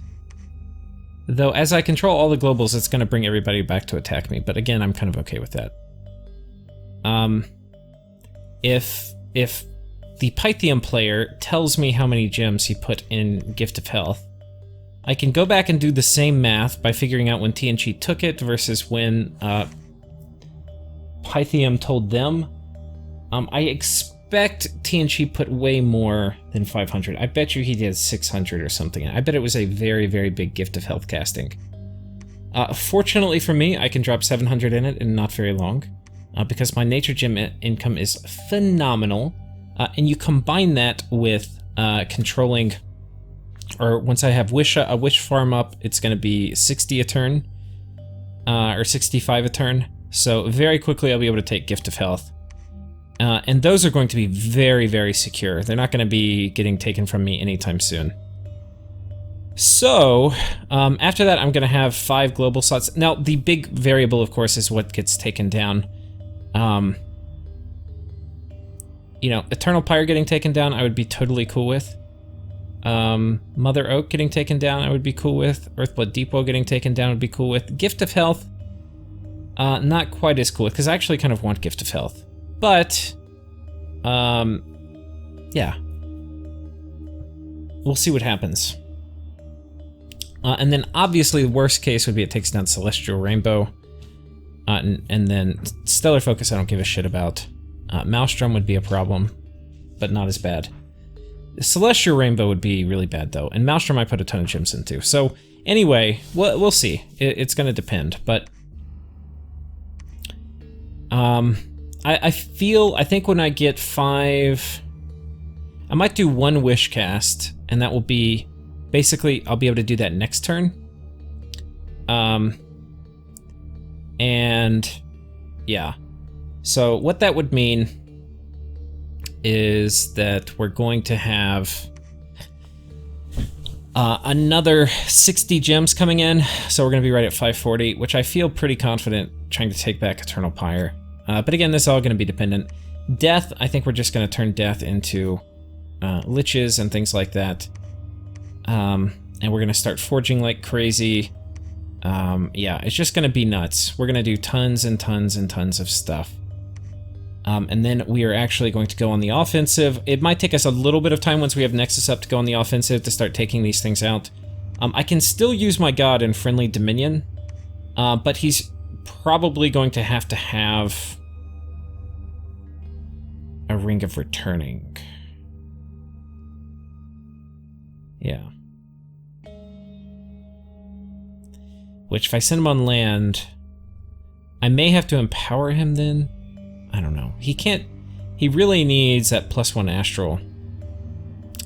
Though, as I control all the globals, it's going to bring everybody back to attack me. But again, I'm kind of okay with that. If the Pythium player tells me how many gems he put in Gift of Health, I can go back and do the same math by figuring out when TNG took it versus when Pythium told them. I expect TNG put way more than 500. I bet you he did 600 or something. I bet it was a very, very big Gift of Health casting. Fortunately for me, I can drop 700 in it in not very long, because my nature gem income is phenomenal. And you combine that with controlling, or once I have a wish farm up, it's going to be 60 a turn, or 65 a turn. So very quickly I'll be able to take Gift of Health. And those are going to be very, very secure. They're not going to be getting taken from me anytime soon. So, after that, I'm going to have 5 global slots. Now, the big variable, of course, is what gets taken down. You know, Eternal Pyre getting taken down, I would be totally cool with. Mother Oak getting taken down, I would be cool with. Earthblood Depot getting taken down, would be cool with. Gift of Health, not quite as cool with, because I actually kind of want Gift of Health. But, yeah. We'll see what happens. And then, obviously, the worst case would be it takes down Celestial Rainbow. And then Stellar Focus I don't give a shit about. Maelstrom would be a problem, but not as bad. Celestial Rainbow would be really bad, though. And Maelstrom I put a ton of gems into. So, anyway, we'll see. It's going to depend, but... I think when I get 5... I might do 1 Wish Cast, and that will be... Basically, I'll be able to do that next turn. And... Yeah. So, what that would mean is that we're going to have... another 60 gems coming in, so we're going to be right at 540, which I feel pretty confident trying to take back Eternal Pyre. But again, this is all going to be dependent. Death, I think we're just going to turn Death into liches and things like that. And we're going to start forging like crazy. Yeah, it's just going to be nuts. We're going to do tons and tons and tons of stuff. And then we are actually going to go on the offensive. It might take us a little bit of time once we have Nexus up to go on the offensive to start taking these things out. I can still use my god in Friendly Dominion, but he's probably going to have a Ring of Returning. Yeah. Which, if I send him on land, I may have to empower him then. I don't know. He can't... He really needs that +1 Astral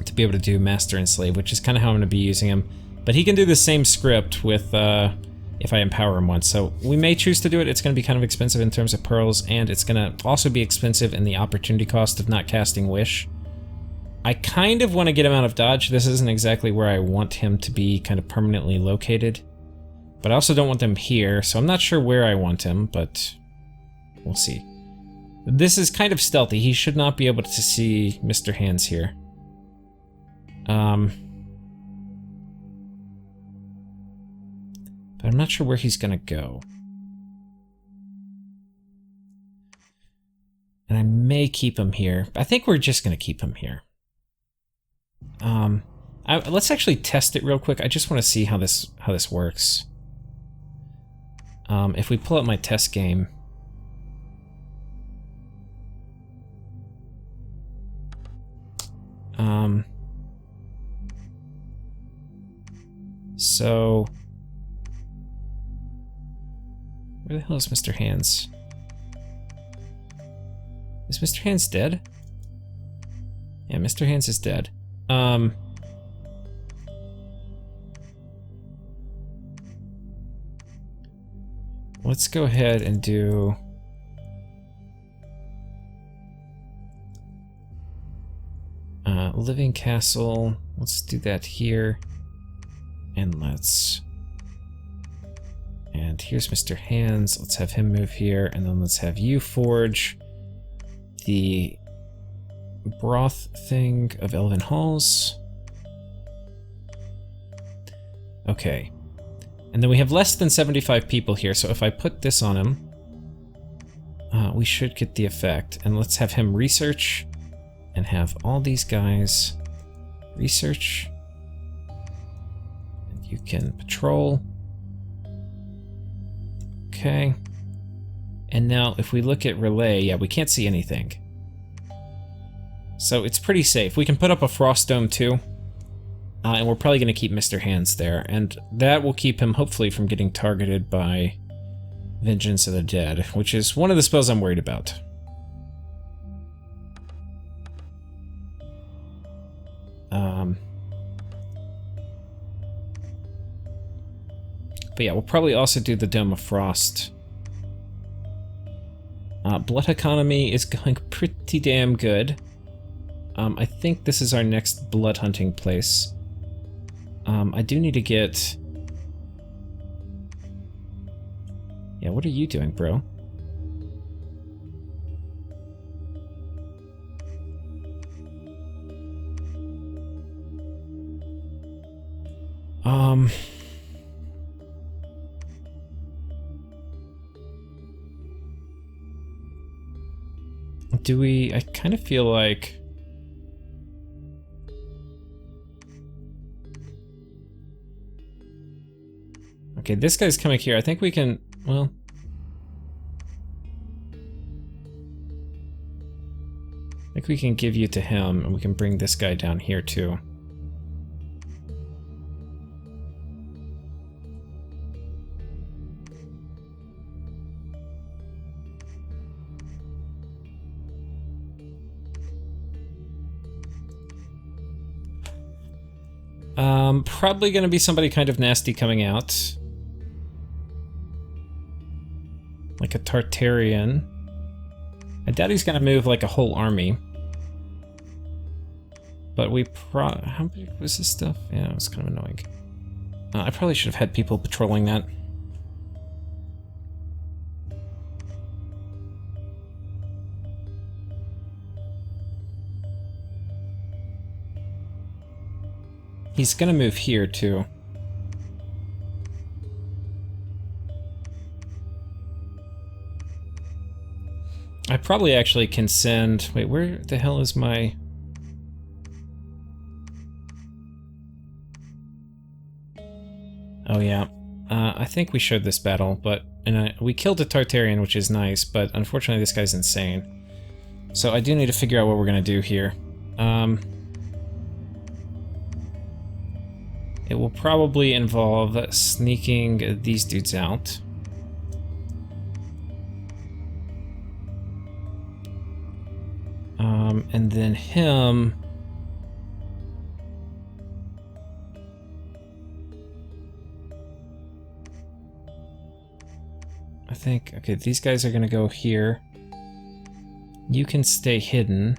to be able to do Master and Slave, which is kind of how I'm going to be using him. But he can do the same script with, if I empower him once. So we may choose to do it. It's going to be kind of expensive in terms of pearls, and it's going to also be expensive in the opportunity cost of not casting Wish. I kind of want to get him out of dodge. This isn't exactly where I want him to be kind of permanently located. But I also don't want them here, so I'm not sure where I want him, but we'll see. This is kind of stealthy. He should not be able to see Mr. Hands here. But I'm not sure where he's gonna go. And I may keep him here. I think we're just gonna keep him here. Let's actually test it real quick. I just want to see how this works. If we pull up my test game. So where the hell is Mr. Hands? Is Mr. Hands dead? Yeah, Mr. Hands is dead. Let's go ahead and do Living Castle. Let's do that here. And here's Mr. Hands. Let's have him move here, and then let's have you forge the broth thing of Elven Halls. Okay. And then we have less than 75 people here, so if I put this on him, we should get the effect. And let's have him research, and have all these guys research. And you can patrol. Okay. And now if we look at relay, yeah, we can't see anything. So it's pretty safe. We can put up a frost dome too. And we're probably going to keep Mr. Hands there, and that will keep him, hopefully, from getting targeted by Vengeance of the Dead, which is one of the spells I'm worried about. But yeah, we'll probably also do the Dome of Frost. Blood economy is going pretty damn good. I think this is our next blood hunting place. I do need to get... Yeah, what are you doing, bro? Do we... I kind of feel like... Okay, this guy's coming here. I think we can... Well... I think we can give you to him, and we can bring this guy down here, too. Probably gonna be somebody kind of nasty coming out. Like a Tartarian. I doubt he's gonna move like a whole army. But we how big was this stuff? Yeah, it was kind of annoying. I probably should have had people patrolling that. He's gonna move here, too. I probably actually can send... Wait, where the hell is my... Oh, yeah. I think we showed this battle, but... we killed a Tartarian, which is nice, but unfortunately this guy's insane. So I do need to figure out what we're gonna do here. It will probably involve sneaking these dudes out. And then him... I think, okay, these guys are gonna go here. You can stay hidden.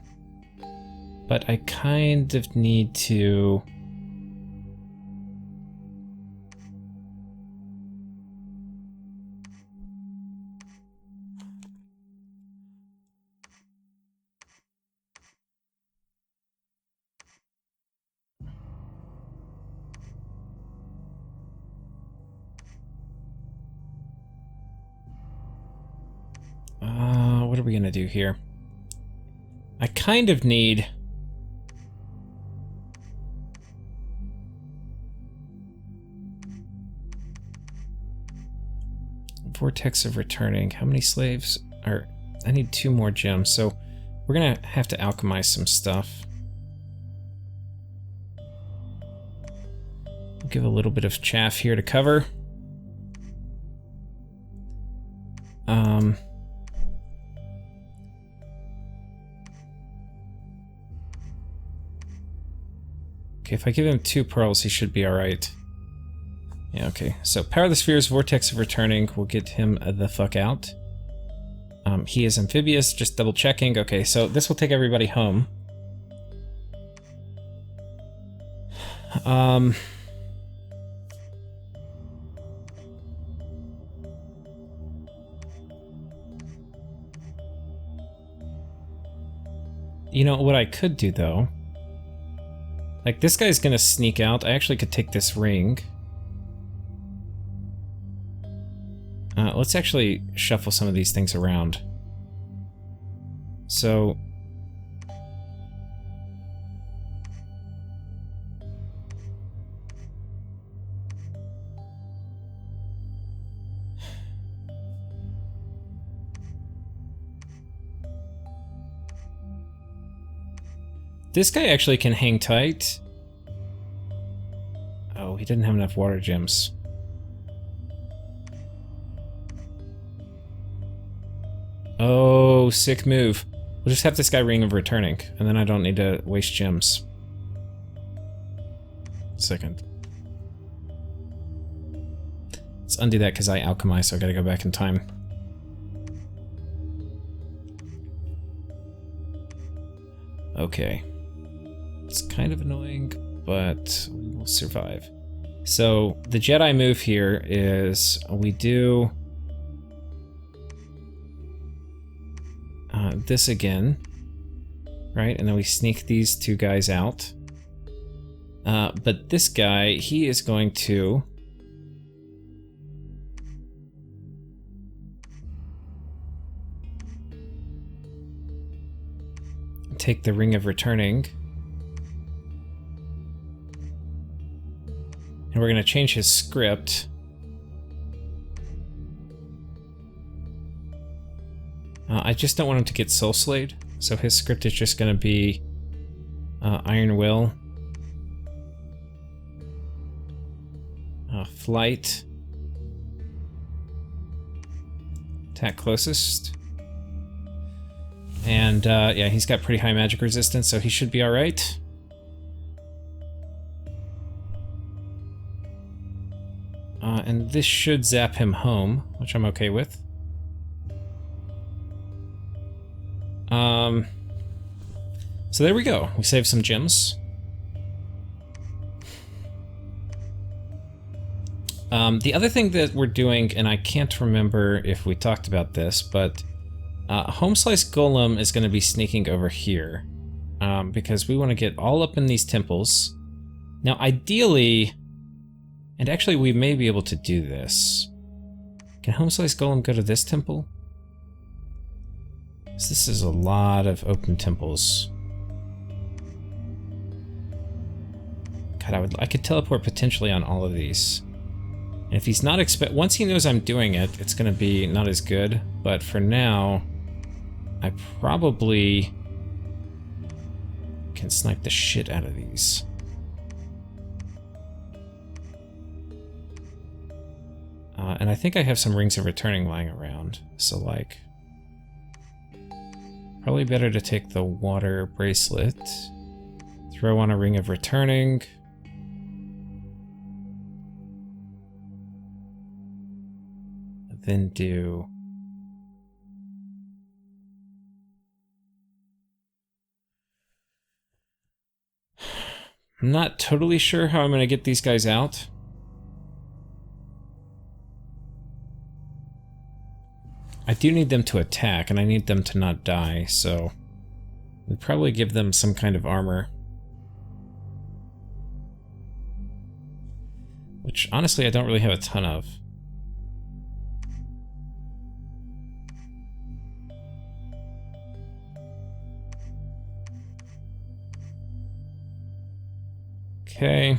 But I kind of need to... what are we gonna do here? I kind of need... Vortex of returning. How many slaves are... I need 2 more gems, so we're gonna have to alchemize some stuff. We'll give a little bit of chaff here to cover. Okay, if I give him 2 pearls, he should be alright. Yeah, okay. So, Power of the Spheres, Vortex of Returning, will get him the fuck out. He is amphibious, just double checking. Okay, so this will take everybody home. You know, what I could do, though... Like, this guy's gonna sneak out. I actually could take this ring. Let's actually shuffle some of these things around. So... This guy actually can hang tight. Oh, he didn't have enough water gems. Oh, sick move. We'll just have this guy Ring of Returning, and then I don't need to waste gems. Second. It's undo that because I alchemized, so I gotta go back in time. Okay. It's kind of annoying, but we will survive. So the Jedi move here is we do this again, right? And then we sneak these two guys out. But this guy, he is going to take the Ring of Returning. And we're going to change his script. I just don't want him to get Soul Slayed, so his script is just going to be Iron Will. Flight. Attack closest. And yeah, he's got pretty high magic resistance, so he should be alright. And this should zap him home, which I'm okay with. So there we go. We saved some gems. The other thing that we're doing, and I can't remember if we talked about this, but Home Slice Golem is going to be sneaking over here because we want to get all up in these temples. Now, ideally, and actually we may be able to do this. Can Home Slice Golem go to this temple? This is a lot of open temples. God, I could teleport potentially on all of these. And if he's not once he knows I'm doing it, it's gonna be not as good. But for now, I probably can snipe the shit out of these. And I think I have some Rings of Returning lying around. So like, probably better to take the water bracelet, throw on a Ring of Returning. Then do I'm not totally sure how I'm going to get these guys out. I do need them to attack, and I need them to not die, so we'd probably give them some kind of armor. Which, honestly, I don't really have a ton of. Okay.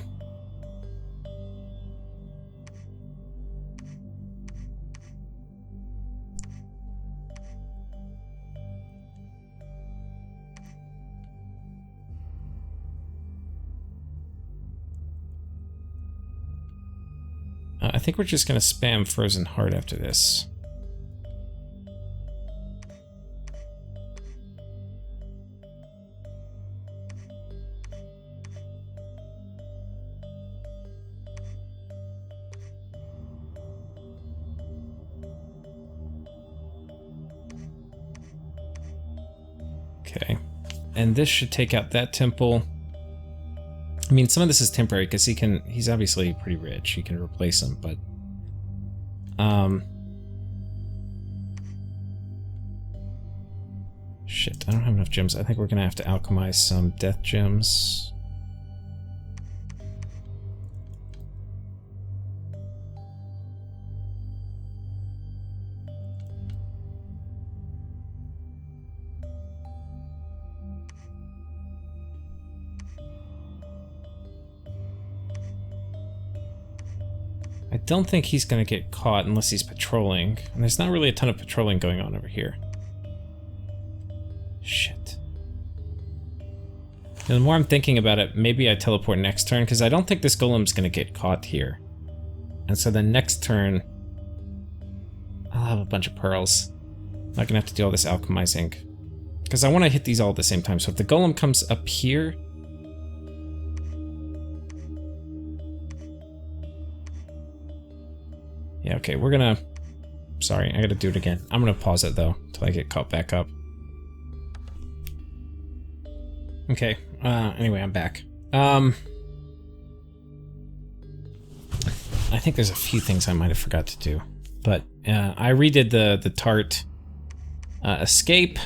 I think we're just going to spam Frozen Heart after this. Okay, and this should take out that temple. I mean, some of this is temporary because he's obviously pretty rich. He can replace him, but shit, I don't have enough gems. I think we're gonna have to alchemize some death gems. I don't think he's going to get caught unless he's patrolling. And there's not really a ton of patrolling going on over here. Shit. And the more I'm thinking about it, maybe I teleport next turn, because I don't think this golem's going to get caught here. And so the next turn, I'll have a bunch of pearls. I'm not going to have to do all this alchemizing. Because I want to hit these all at the same time. So if the golem comes up here... Yeah, okay, we're gonna... Sorry, I gotta do it again. I'm gonna pause it, though, until I get caught back up. Okay, anyway, I'm back. I think there's a few things I might have forgot to do. But, I redid the tart escape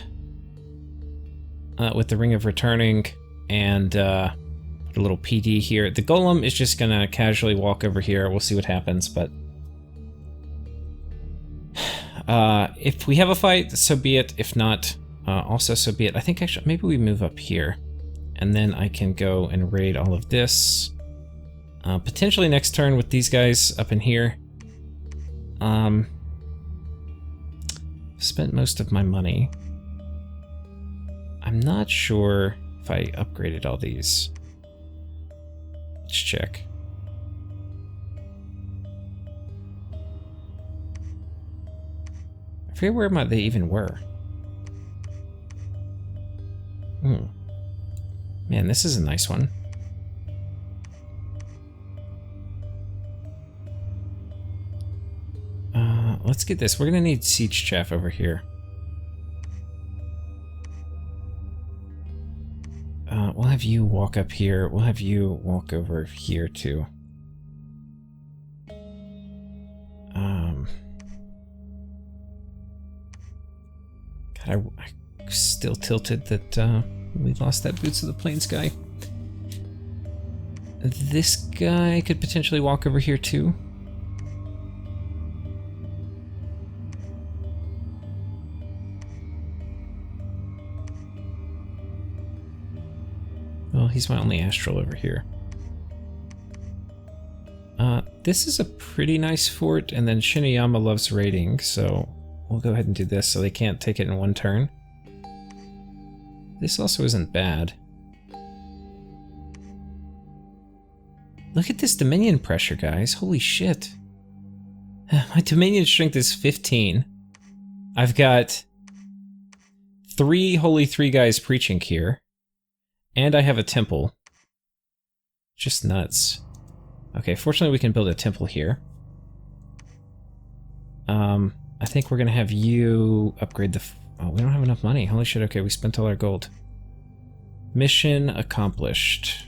with the Ring of Returning, and put a little PD here. The golem is just gonna casually walk over here. We'll see what happens, but... if we have a fight, so be it. If not, also so be it. I think actually, maybe we move up here. And then I can go and raid all of this. Potentially next turn with these guys up in here. Spent most of my money. I'm not sure if I upgraded all these. Let's check. I forget where they even were. Man, this is a nice one. Let's get this. We're gonna need siege chaff over here. We'll have you walk up here. We'll have you walk over here too. God, I'm still tilted that we lost that Boots of the Plains guy. This guy could potentially walk over here too. Well, he's my only astral over here. This is a pretty nice fort, and then Shiniyama loves raiding, so we'll go ahead and do this so they can't take it in one turn. This also isn't bad. Look at this Dominion pressure, guys. Holy shit. My Dominion strength is 15. I've got 3 Holy 3 guys preaching here. And I have a temple. Just nuts. Okay, fortunately we can build a temple here. I think we're gonna have you upgrade the... Oh, we don't have enough money. Holy shit, okay, we spent all our gold. Mission accomplished.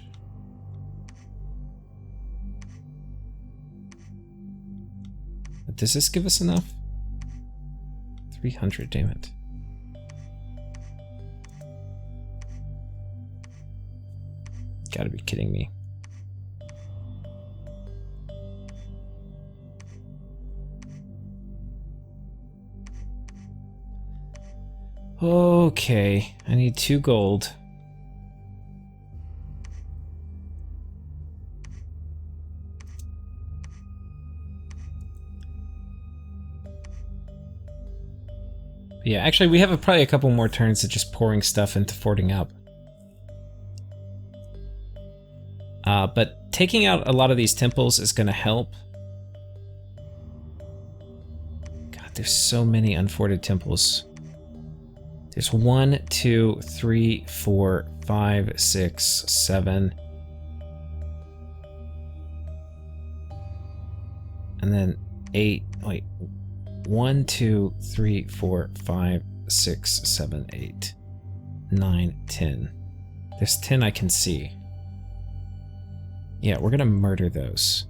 Does this give us enough? 300, damn it. Gotta be kidding me. Okay, I need 2 gold. Yeah, actually we have probably a couple more turns of just pouring stuff into forting up. But taking out a lot of these temples is going to help. God, there's so many unforted temples. There's 1, 2, 3, 4, 5, 6, 7. And then 8. Wait. 1, 2, 3, 4, 5, 6, 7, 8, 9, 10. There's 10 I can see. Yeah, we're gonna murder those.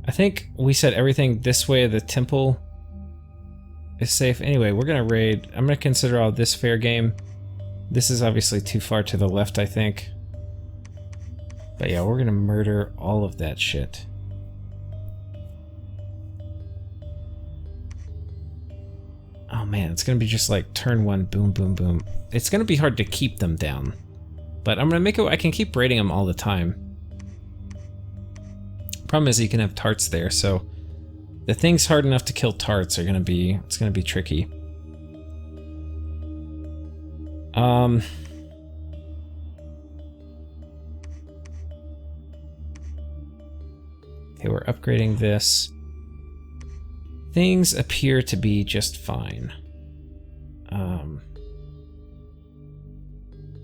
I think we said everything this way of the temple is safe. Anyway, we're gonna raid. I'm gonna consider all this fair game. This is obviously too far to the left, I think. But yeah, we're gonna murder all of that shit. Oh man, it's gonna be just like turn 1, boom, boom, boom. It's gonna be hard to keep them down. But I'm gonna make it, I can keep raiding them all the time. Problem is you can have tarts there, so the things hard enough to kill tarts are gonna be, it's gonna be tricky. Okay, we're upgrading this. Things appear to be just fine.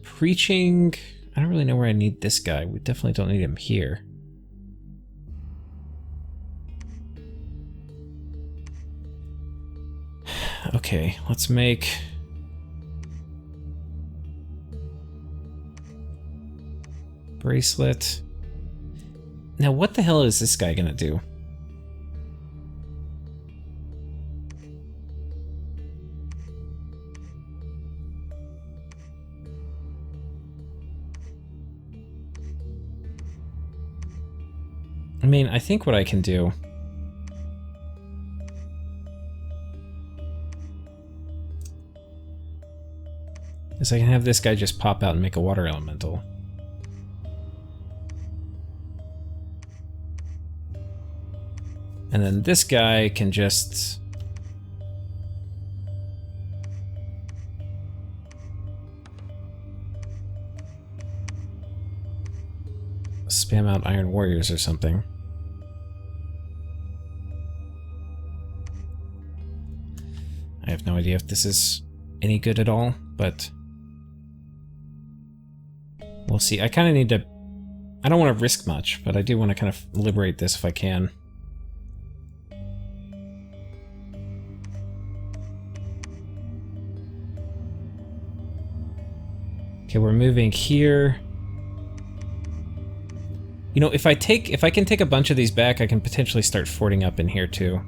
Preaching, I don't really know where I need this guy. We definitely don't need him here. Okay, let's make... bracelet. Now, what the hell is this guy gonna do? I mean, I think what I can do is I can have this guy just pop out and make a water elemental. And then this guy can just... spam out Iron Warriors or something. I have no idea if this is any good at all, but we'll see. I kind of need to... I don't want to risk much, but I do want to kind of liberate this if I can. Okay, we're moving here. You know, if I can take a bunch of these back, I can potentially start forting up in here too.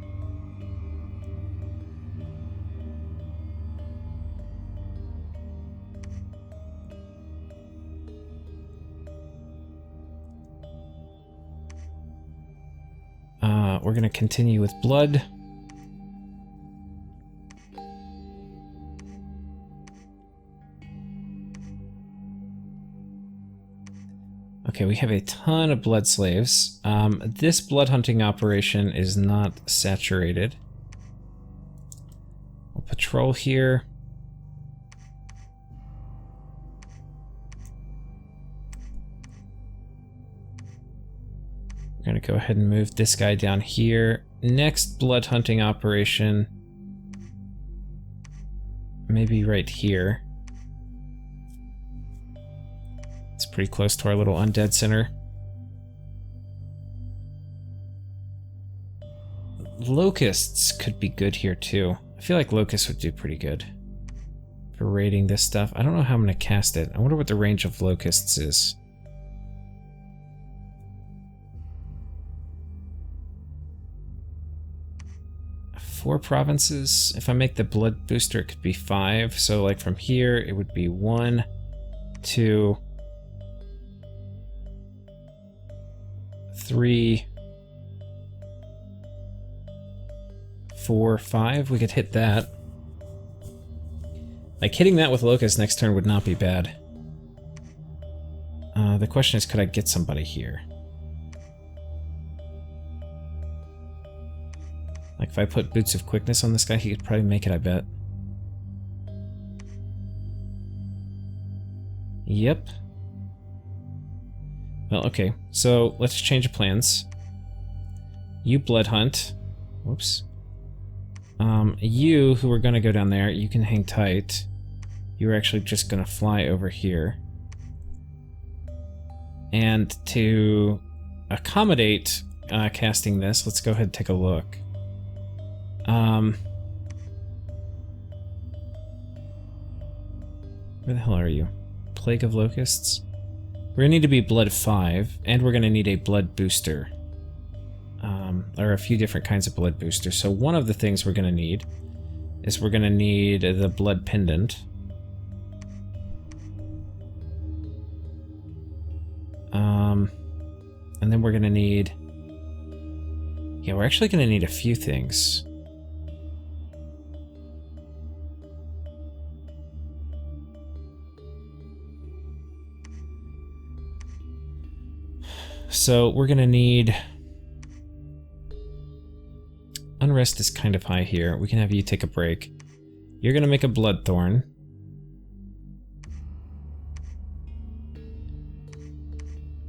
We're gonna continue with blood. Okay, we have a ton of blood slaves. This blood hunting operation is not saturated. We'll patrol here. We're gonna go ahead and move this guy down here. Next blood hunting operation, maybe right here. It's pretty close to our little undead center. Locusts could be good here too. I feel like locusts would do pretty good for raiding this stuff. I don't know how I'm gonna cast it. I wonder what the range of locusts is. 4 provinces. If I make the blood booster, it could be 5. So like from here, it would be 1, 2, 3, 4, 5. We could hit that. Like hitting that with Locust next turn would not be bad. The question is, could I get somebody here? Like if I put Boots of Quickness on this guy, he could probably make it, I bet. Yep. Well, okay. So let's change plans. You blood hunt. Whoops. You, who are going to go down there, you can hang tight. You're actually just going to fly over here. And to accommodate casting this, let's go ahead and take a look. Where the hell are you? Plague of Locusts? We're gonna need to be blood 5, and we're gonna need a blood booster. There are a few different kinds of blood boosters. So one of the things we're gonna need is we're gonna need the blood pendant. And then we're gonna need... Yeah, we're actually gonna need a few things. So we're gonna need... Unrest is kind of high here. We can have you take a break. You're gonna make a Bloodthorn.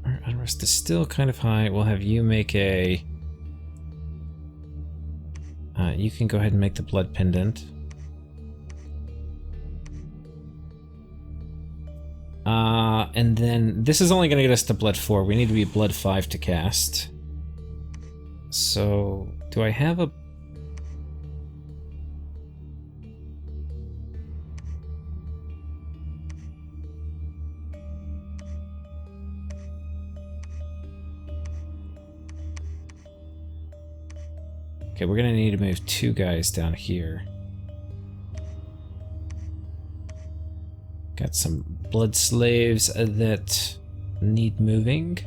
Our Unrest is still kind of high. We'll have you make a... you can go ahead and make the Blood Pendant. And then this is only going to get us to blood 4. We need to be blood 5 to cast. So, do I have a... Okay, we're going to need to move 2 guys down here. Got some blood slaves that need moving.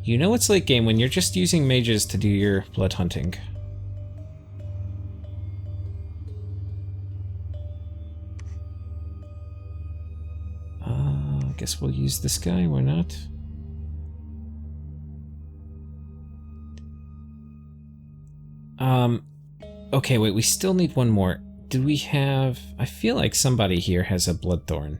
You know it's late game when you're just using mages to do your blood hunting. I guess we'll use this guy, why not? Okay, wait, we still need one more. Do we have... I feel like somebody here has a Bloodthorn.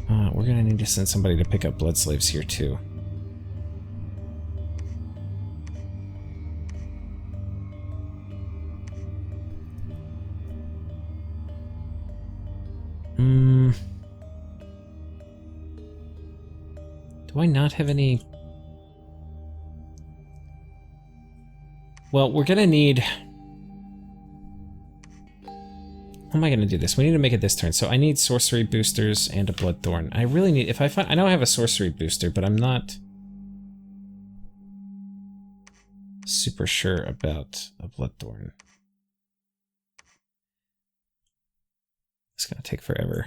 We're gonna need to send somebody to pick up blood slaves here too. Do I not have any... Well, we're gonna need... How am I gonna do this? We need to make it this turn. So I need sorcery boosters and a Bloodthorn. I really need... If I find... I know I have a sorcery booster, but I'm not super sure about a Bloodthorn. It's gonna take forever.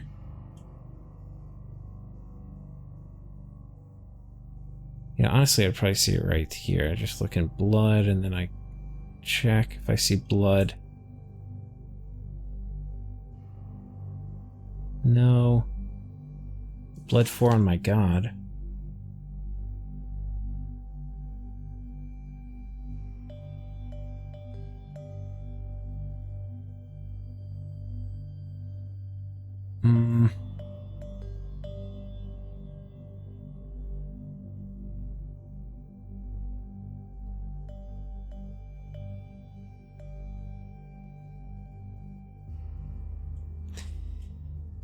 Yeah, honestly, I'd probably see it right here. I just look in blood, and then I check if I see blood. No. Blood 4 on my god.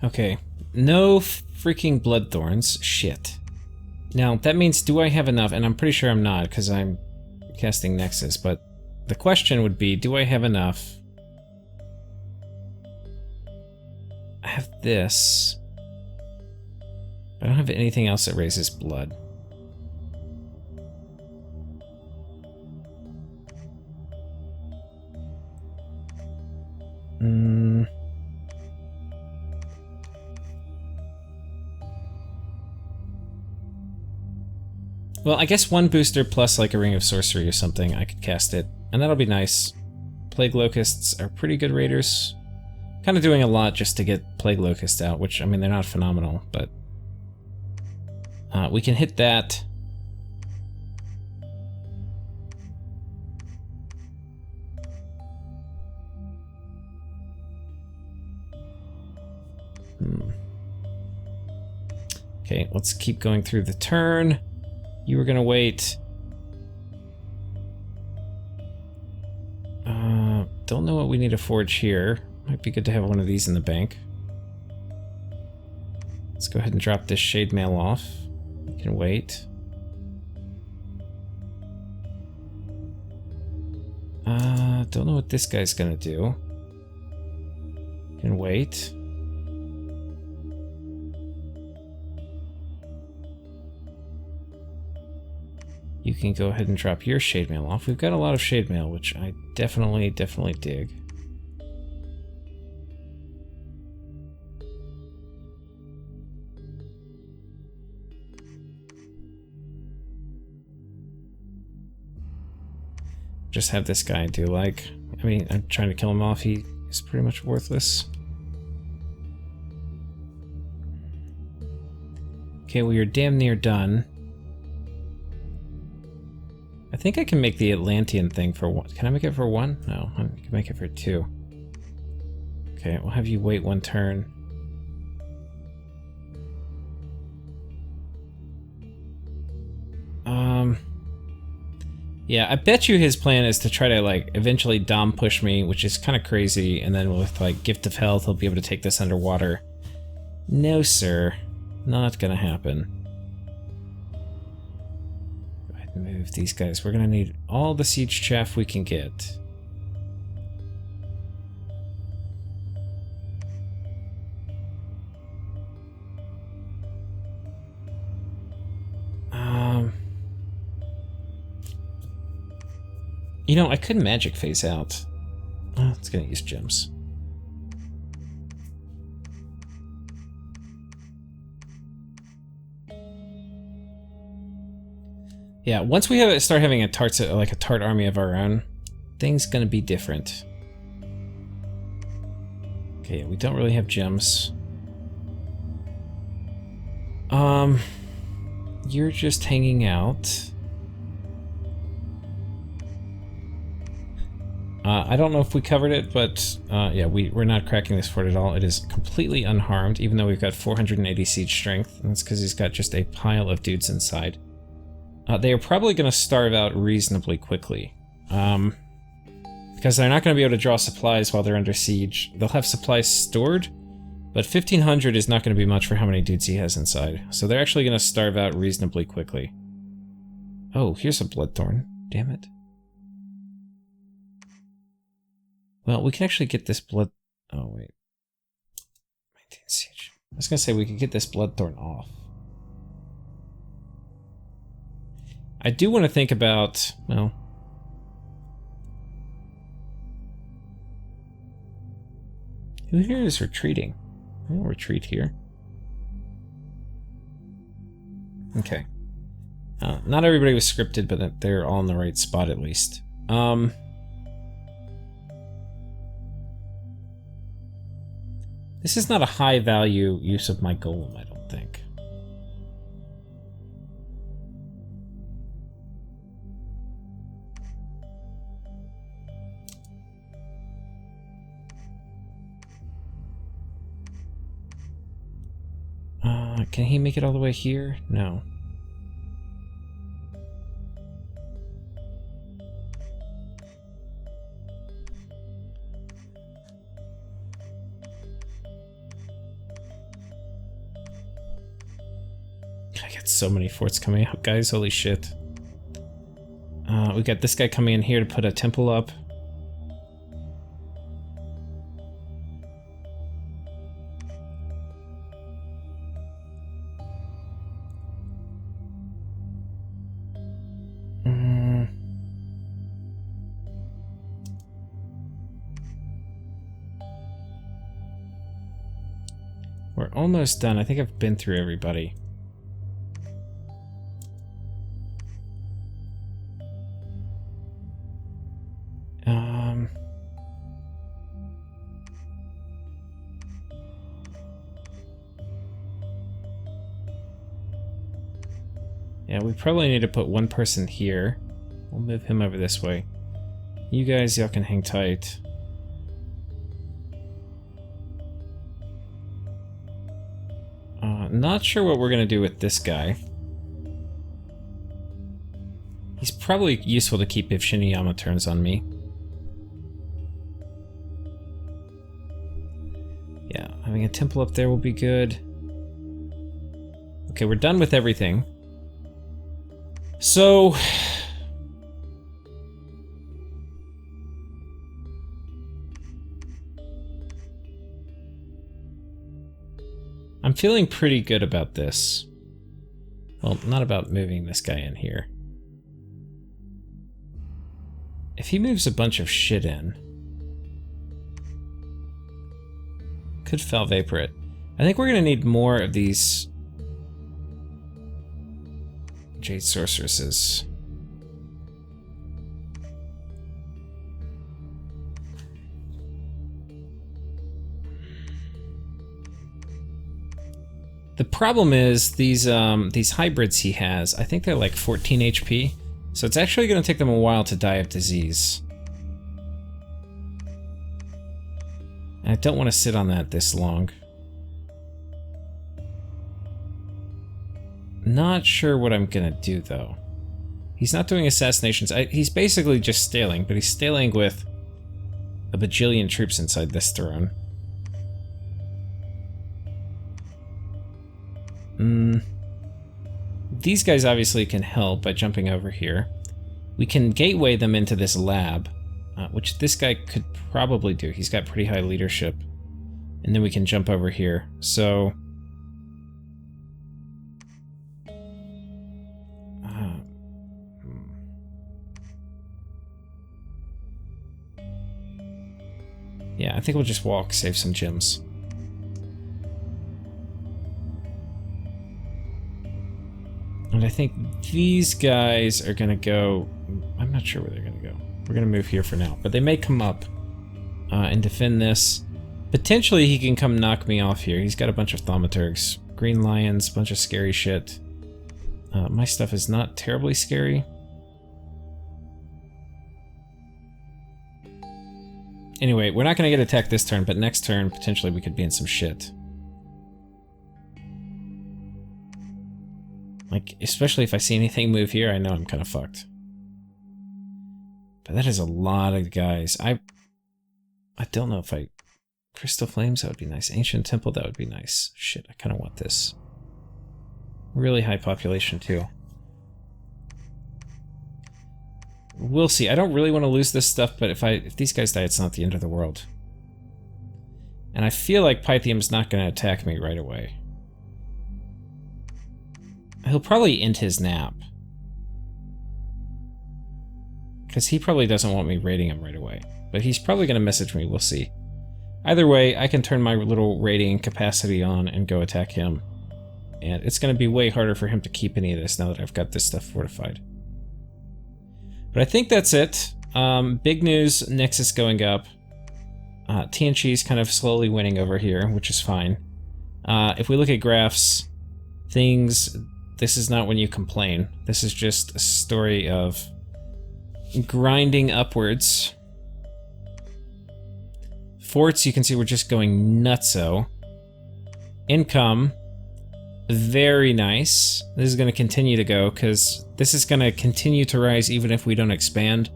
Okay, no freaking Bloodthorns. Shit. Now, that means do I have enough? And I'm pretty sure I'm not, because I'm casting Nexus, but the question would be, do I have enough? I have this. I don't have anything else that raises blood. Well, I guess one booster plus like a Ring of Sorcery or something, I could cast it, and that'll be nice. Plague Locusts are pretty good raiders. Kind of doing a lot just to get Plague Locusts out, which, I mean, they're not phenomenal, but... we can hit that. Okay, let's keep going through the turn. You were gonna wait. Don't know what we need to forge here. Might be good to have one of these in the bank. Let's go ahead and drop this Shade Mail off. We can wait. Don't know what this guy's gonna do. Can wait. You can go ahead and drop your Shade Mail off. We've got a lot of Shade Mail, which I definitely dig. Just have this guy do like... I mean, I'm trying to kill him off. He is pretty much worthless. Okay, well, you're damn near done. I think I can make the Atlantean thing for one. Can I make it for one? No, I can make it for 2. Okay, we'll have you wait 1 turn. Yeah, I bet you his plan is to try to, like, eventually dom push me, which is kind of crazy, and then with, like, Gift of Health, he'll be able to take this underwater. No, sir. Not gonna happen. Go ahead and move these guys. We're gonna need all the siege chaff we can get. You know, I could magic phase out. Oh, it's gonna use gems. Yeah, once we start having a tart army of our own, things gonna be different. Okay, we don't really have gems. You're just hanging out. I don't know if we covered it, but yeah, we're not cracking this fort at all. It is completely unharmed, even though we've got 480 siege strength, and that's because he's got just a pile of dudes inside. They are probably going to starve out reasonably quickly, because they're not going to be able to draw supplies while they're under siege. They'll have supplies stored, but 1,500 is not going to be much for how many dudes he has inside, so they're actually going to starve out reasonably quickly. Oh, here's a Bloodthorn. Damn it. Well, we can actually get this blood... Oh, wait. 19 siege. I was going to say we could get this Bloodthorn off. I do want to think about, well... Who here is retreating? I'll retreat here. Okay. Not everybody was scripted, but they're all in the right spot at least. This is not a high value use of my golem, I don't think. Can he make it all the way here? No. I got so many forts coming out, guys. Holy shit. We got this guy coming in here to put a temple up. We're almost done. I think I've been through everybody. Yeah, we probably need to put one person here. We'll move him over this way. You guys, y'all can hang tight. Not sure what we're gonna do with this guy. He's probably useful to keep if Shiniyama turns on me. Yeah, having a temple up there will be good. Okay, we're done with everything. So... I'm feeling pretty good about this. Well, not about moving this guy in here. If he moves a bunch of shit in... Could Foul Vapor it. I think we're gonna need more of these... Jade Sorceresses. The problem is these hybrids he has, I think they're like 14 HP, so it's actually going to take them a while to die of disease. And I don't want to sit on that this long. Not sure what I'm going to do though. He's not doing assassinations. He's basically just staling, but he's staling with a bajillion troops inside this throne. These guys obviously can help by jumping over here. We can gateway them into this lab, which this guy could probably do. He's got pretty high leadership. And then we can jump over here. So... yeah, I think we'll just walk, save some gems. And I think these guys are gonna go... I'm not sure where they're gonna go. We're gonna move here for now. But they may come up and defend this. Potentially he can come knock me off here. He's got a bunch of thaumaturgs. Green lions, bunch of scary shit. My stuff is not terribly scary. Anyway, we're not gonna get attacked this turn, but next turn, potentially we could be in some shit. Like, especially if I see anything move here, I know I'm kind of fucked. But that is a lot of guys. I don't know if I... Crystal Flames, that would be nice. Ancient Temple, that would be nice. Shit, I kind of want this. Really high population, too. We'll see. I don't really want to lose this stuff, but if these guys die, it's not the end of the world. And I feel like Pythium's not going to attack me right away. He'll probably end his nap. Because he probably doesn't want me raiding him right away. But he's probably going to message me, we'll see. Either way, I can turn my little raiding capacity on and go attack him. And it's going to be way harder for him to keep any of this now that I've got this stuff fortified. But I think that's it. Big news, Nexus going up. TNG's kind of slowly winning over here, which is fine. If we look at graphs, things... This is not when you complain. This is just a story of grinding upwards. Forts, you can see we're just going nutso. Income, very nice. This is going to continue to go, because this is going to continue to rise even if we don't expand.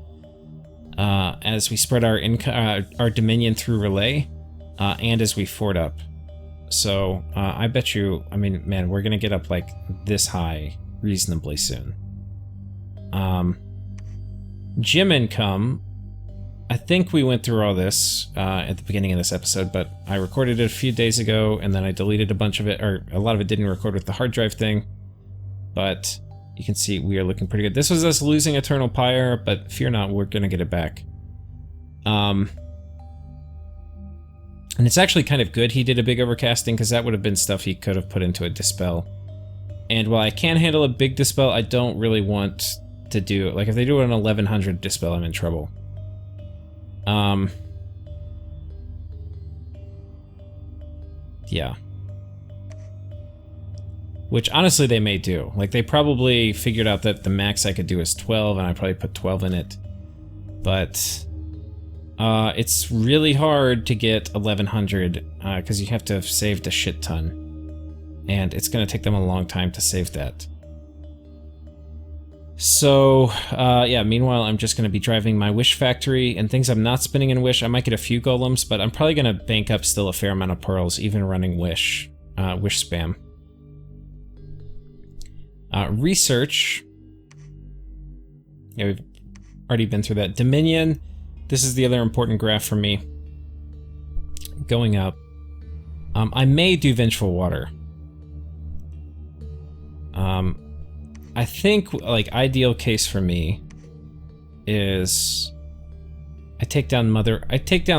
As we spread our dominion through relay, and as we fort up. So, I bet you, I mean, man, we're gonna get up like this high reasonably soon. Gym income, I think we went through all this at the beginning of this episode, but I recorded it a few days ago and then I deleted a bunch of it, or a lot of it didn't record with the hard drive thing. But you can see we are looking pretty good. This was us losing Eternal Pyre, but fear not, we're gonna get it back. And it's actually kind of good he did a big overcasting, because that would have been stuff he could have put into a Dispel. And while I can handle a big Dispel, I don't really want to do it. Like, if they do an 1100 Dispel, I'm in trouble. Yeah. Which, honestly, they may do. Like, they probably figured out that the max I could do is 12, and I probably put 12 in it. But... it's really hard to get 1100 because you have to have saved a shit ton. And it's going to take them a long time to save that. So, yeah, meanwhile, I'm just going to be driving my Wish Factory, and things I'm not spending in Wish. I might get a few golems, but I'm probably going to bank up still a fair amount of pearls, even running Wish. Wish spam. Research. Yeah, we've already been through that. Dominion. This is the other important graph for me. Going up. I may do Vengeful Water. I think, like, ideal case for me is I take down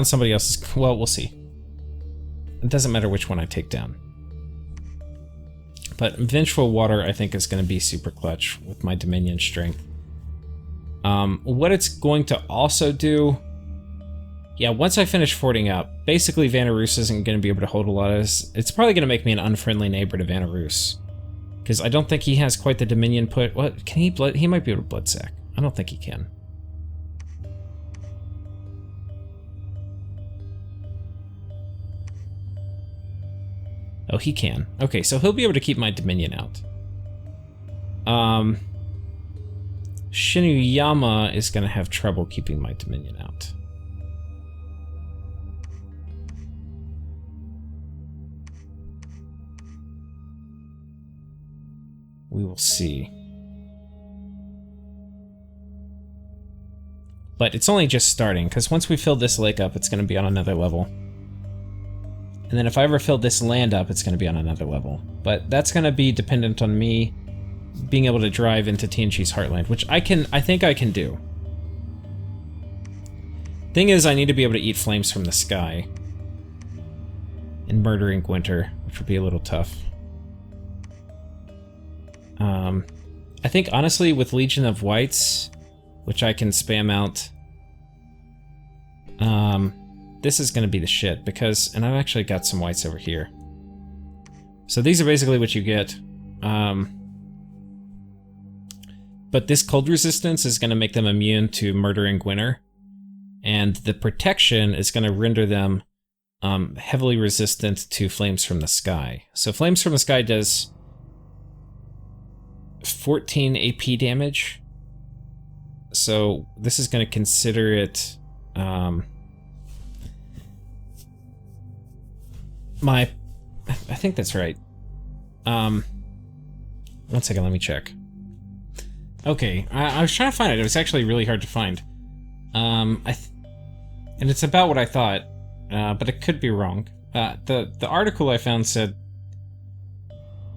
somebody else's... Well, we'll see. It doesn't matter which one I take down. But Vengeful Water, I think, is going to be super clutch with my Dominion strength. What it's going to also do... Yeah, once I finish forting up, basically Vanarus isn't going to be able to hold a lot of this. It's probably going to make me an unfriendly neighbor to Vanarus. Because I don't think he has quite the Dominion put... What? Can he blood... He might be able to blood sack. I don't think he can. Oh, he can. Okay, so he'll be able to keep my Dominion out. Shinuyama is going to have trouble keeping my Dominion out. We will see. But it's only just starting, because once we fill this lake up, it's going to be on another level. And then if I ever fill this land up, it's going to be on another level. But that's going to be dependent on me being able to drive into TNG's Heartland, which I think I can do. Thing is, I need to be able to eat flames from the sky. And murdering winter, which would be a little tough. I think, honestly, with Legion of Whites, which I can spam out, this is going to be the shit, because, and I've actually got some whites over here. So these are basically what you get. But this cold resistance is going to make them immune to murdering winter, and the protection is going to render them heavily resistant to flames from the sky. So flames from the sky does 14 AP damage. So this is going to consider it I think that's right. One second, let me check. Okay, I was trying to find it. It was actually really hard to find. And it's about what I thought, but it could be wrong. The article I found said,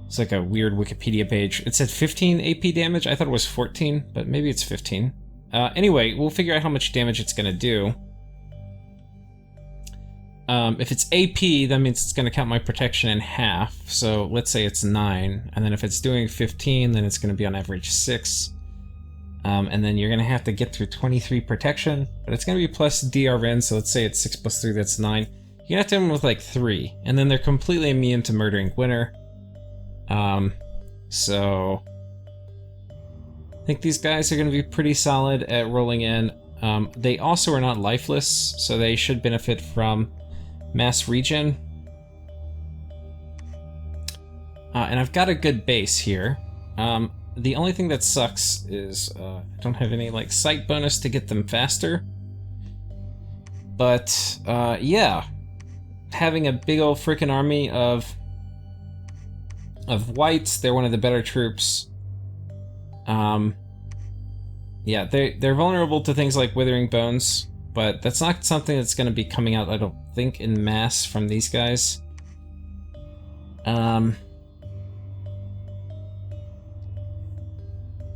it's like a weird Wikipedia page. It said 15 AP damage. I thought it was 14, but maybe it's 15. Anyway, we'll figure out how much damage it's going to do. If it's AP, that means it's going to count my protection in half. So let's say it's 9. And then if it's doing 15, then it's going to be on average 6. And then you're going to have to get through 23 protection. But it's going to be plus DRN, so let's say it's 6 plus 3, that's 9. You're going to have to hit them with like 3. And then they're completely immune to murdering winter. So I think these guys are going to be pretty solid at rolling in. They also are not lifeless, so they should benefit from mass regen. And I've got a good base here. The only thing that sucks is I don't have any like sight bonus to get them faster. But yeah, having a big old freaking army of whites, they're one of the better troops. Yeah, they're vulnerable to things like Withering Bones, but that's not something that's going to be coming out, I don't think, in mass from these guys.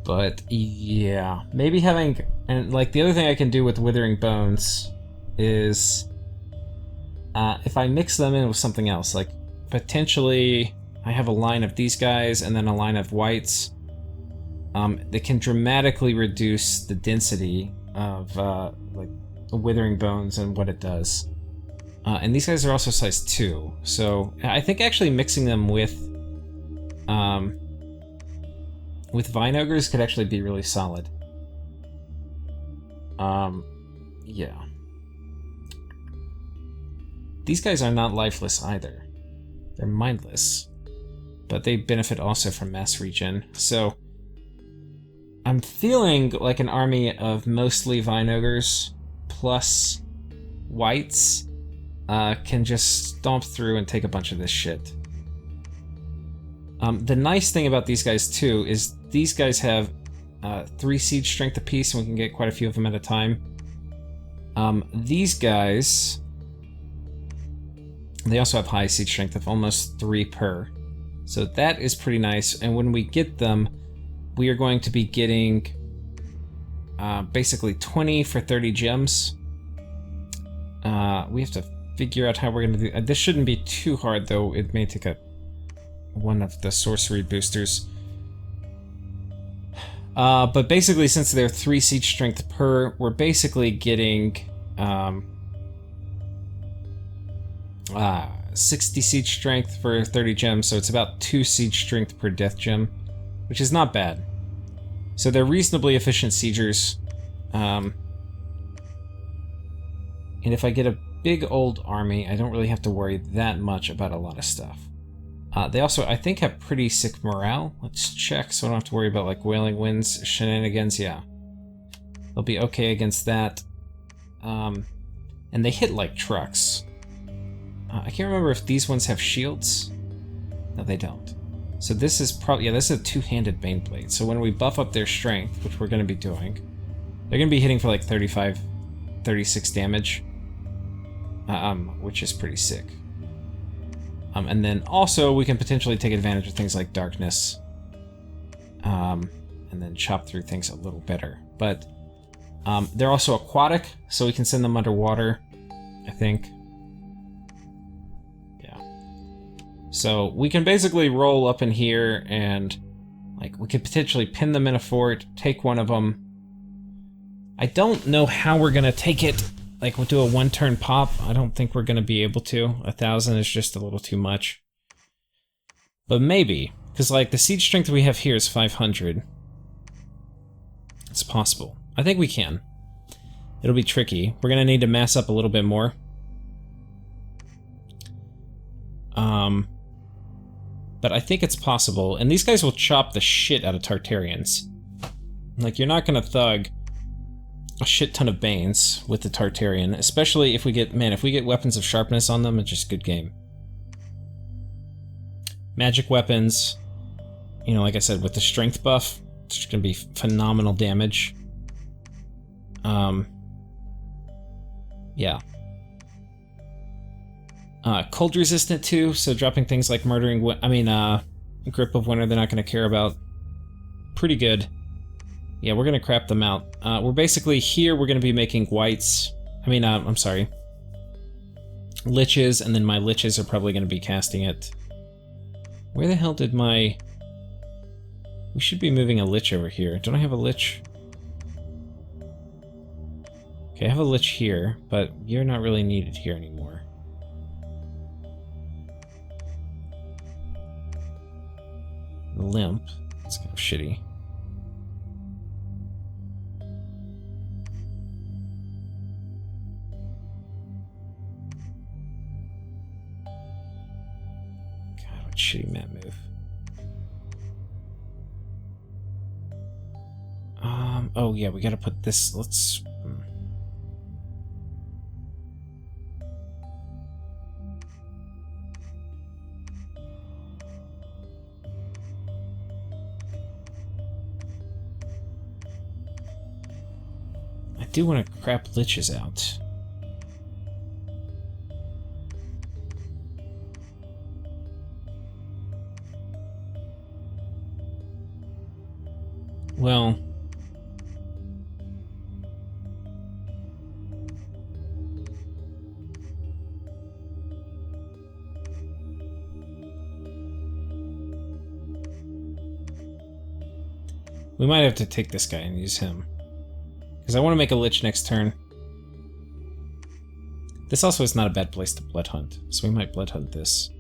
But yeah, maybe having, and like the other thing I can do with Withering Bones is if I mix them in with something else, like potentially I have a line of these guys and then a line of whites. They can dramatically reduce the density of like Withering Bones and what it does. And these guys are also size 2, so I think actually mixing them with Vine Ogres could actually be really solid. Yeah. These guys are not lifeless either. They're mindless. But they benefit also from mass regen. So I'm feeling like an army of mostly Vine Ogres plus whites can just stomp through and take a bunch of this shit. The nice thing about these guys too is these guys have 3 siege strength apiece, and we can get quite a few of them at a time. These guys, they also have high siege strength of almost 3 per. So that is pretty nice, and when we get them, we are going to be getting basically 20 for 30 gems. We have to figure out how we're going to do. This shouldn't be too hard, though. It may take one of the sorcery boosters. But basically, since they're 3 siege strength per, we're basically getting 60 siege strength for 30 gems, so it's about 2 siege strength per death gem, which is not bad. So they're reasonably efficient siegers. And if I get a big old army, I don't really have to worry that much about a lot of stuff. They also, I think, have pretty sick morale. Let's check so I don't have to worry about like Wailing Winds shenanigans. Yeah. They'll be okay against that. And they hit like trucks. I can't remember if these ones have shields. No, they don't. So this is probably, yeah, this is a two-handed Baneblade. So when we buff up their strength, which we're going to be doing, they're going to be hitting for like 35, 36 damage. Which is pretty sick. And then also we can potentially take advantage of things like darkness. And then chop through things a little better. But they're also aquatic, so we can send them underwater, I think. Yeah. So we can basically roll up in here and like we could potentially pin them in a fort, take one of them. I don't know how we're gonna take it. Like, we'll do a one-turn pop. I don't think we're going to be able to. 1,000 is just a little too much. But maybe. Because, like, the siege strength we have here is 500. It's possible. I think we can. It'll be tricky. We're going to need to mass up a little bit more. But I think it's possible. And these guys will chop the shit out of Tartarians. Like, you're not going to thug a shit ton of Banes with the Tartarian, especially if we get, man, if we get weapons of sharpness on them, it's just good game. Magic weapons, you know, like I said, with the strength buff, it's just gonna be phenomenal damage. Yeah. Cold resistant too, so dropping things like murdering, Grip of Winter, they're not gonna care about. Pretty good. Yeah, we're gonna crap them out. We're basically here, we're gonna be making whites. I'm sorry. Liches, and then my liches are probably gonna be casting it. Where the hell did my... We should be moving a lich over here. Don't I have a lich? Okay, I have a lich here, but you're not really needed here anymore. Limp. That's kind of shitty. Shitty map move. Oh yeah, we gotta put this, let's... I do want to crap liches out. Well, we might have to take this guy and use him. Because I want to make a lich next turn. This also is not a bad place to blood hunt, so we might blood hunt this.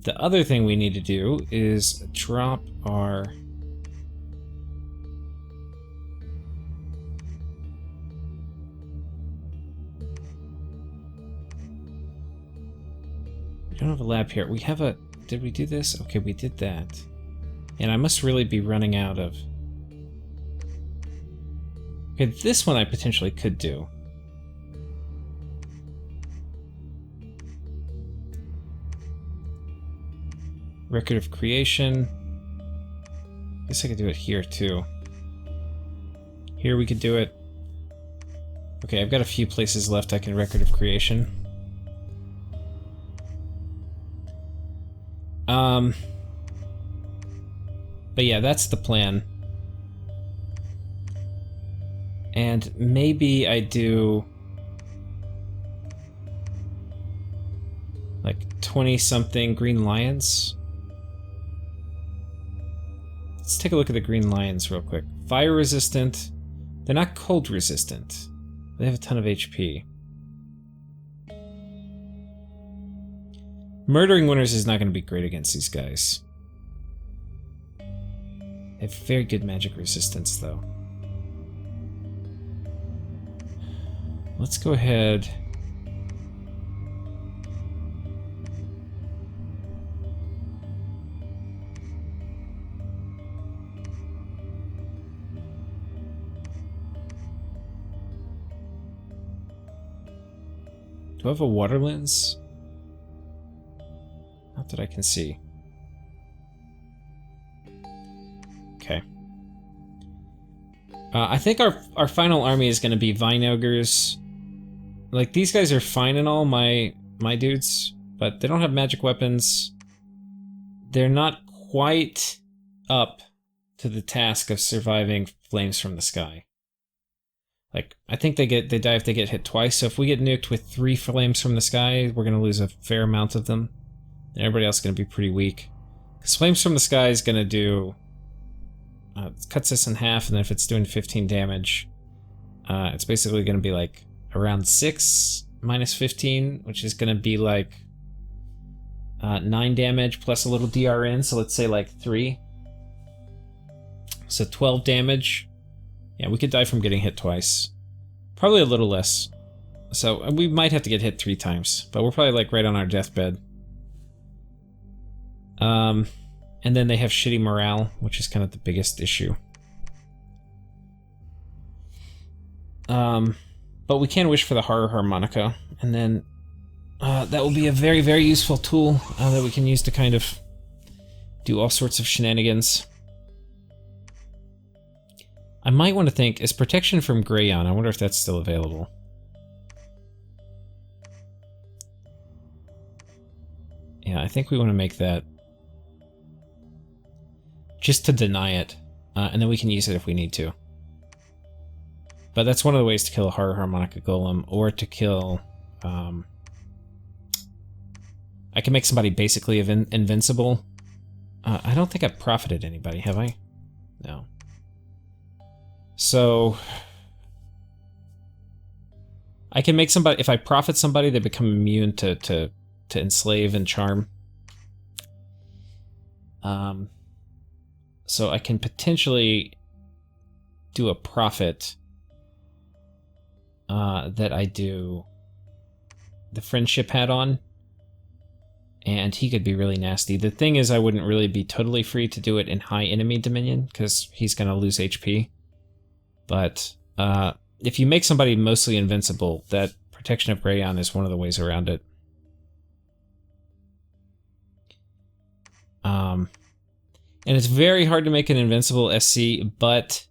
The other thing we need to do is drop our... We don't have a lab here. We have a... Did we do this? Okay, we did that. And I must really be running out of... Okay, this one I potentially could do. Record of Creation. I guess I could do it here too. Here we could do it. Okay, I've got a few places left I can Record of Creation. But yeah, that's the plan. And maybe I do like 20-something Green Lions. Let's take a look at the Green Lions real quick. Fire resistant. They're not cold resistant. They have a ton of HP. Murdering Winters is not going to be great against these guys. They have very good magic resistance, though. let's go ahead. Do I have a water lens? Not that I can see. Okay. I think our final army is going to be Vine Ogres. Like, these guys are fine and all, my dudes, but they don't have magic weapons. They're not quite up to the task of surviving flames from the sky. Like, I think they die if they get hit twice, so if we get nuked with 3 flames from the sky, we're going to lose a fair amount of them. And everybody else is going to be pretty weak. Because flames from the sky is going to do... it cuts this in half, and then if it's doing 15 damage, it's basically going to be like around 6 minus 15, which is going to be like 9 damage plus a little DRN, so let's say like 3. So 12 damage. Yeah, we could die from getting hit twice. Probably a little less. So we might have to get hit 3 times, but we're probably like right on our deathbed. And then they have shitty morale, which is kind of the biggest issue. But we can wish for the horror harmonica, and then that will be a very, very useful tool that we can use to kind of do all sorts of shenanigans. I might want to think, is protection from Greyon? I wonder if that's still available. Yeah, I think we want to make that. Just to deny it, and then we can use it if we need to. But that's one of the ways to kill a horror harmonica golem, or to kill... I can make somebody basically invincible. I don't think I've profited anybody, have I? No. So... I can make somebody... If I profit somebody, they become immune to enslave and charm. So I can potentially do a profit that I do the friendship hat on, and he could be really nasty. The thing is, I wouldn't really be totally free to do it in high enemy dominion, because he's going to lose HP. But if you make somebody mostly invincible, that protection of Greyon is one of the ways around it. And it's very hard to make an invincible SC, but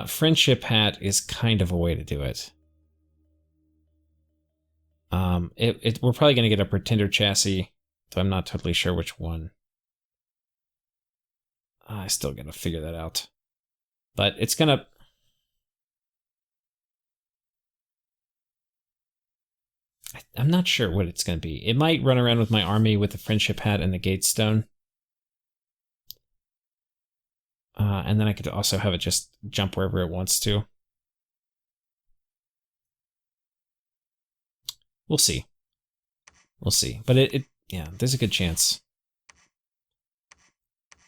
Friendship Hat is kind of a way to do it. We're probably going to get a Pretender chassis, though I'm not totally sure which one. I still got to figure that out. But it's going to... I'm not sure what it's going to be. It might run around with my army with the Friendship Hat and the Gatestone. And then I could also have it just jump wherever it wants to. We'll see. We'll see. But yeah, there's a good chance.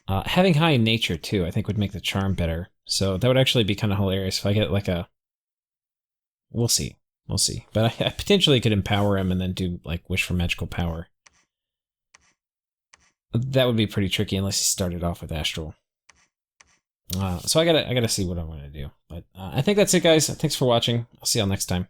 Having high in nature, too, I think would make the charm better. So that would actually be kind of hilarious if I get like a... We'll see. We'll see. But I potentially could empower him and then do, like, wish for magical power. That would be pretty tricky unless he started off with Astral. So I gotta see what I'm gonna do. But I think that's it, guys. Thanks for watching. I'll see y'all next time.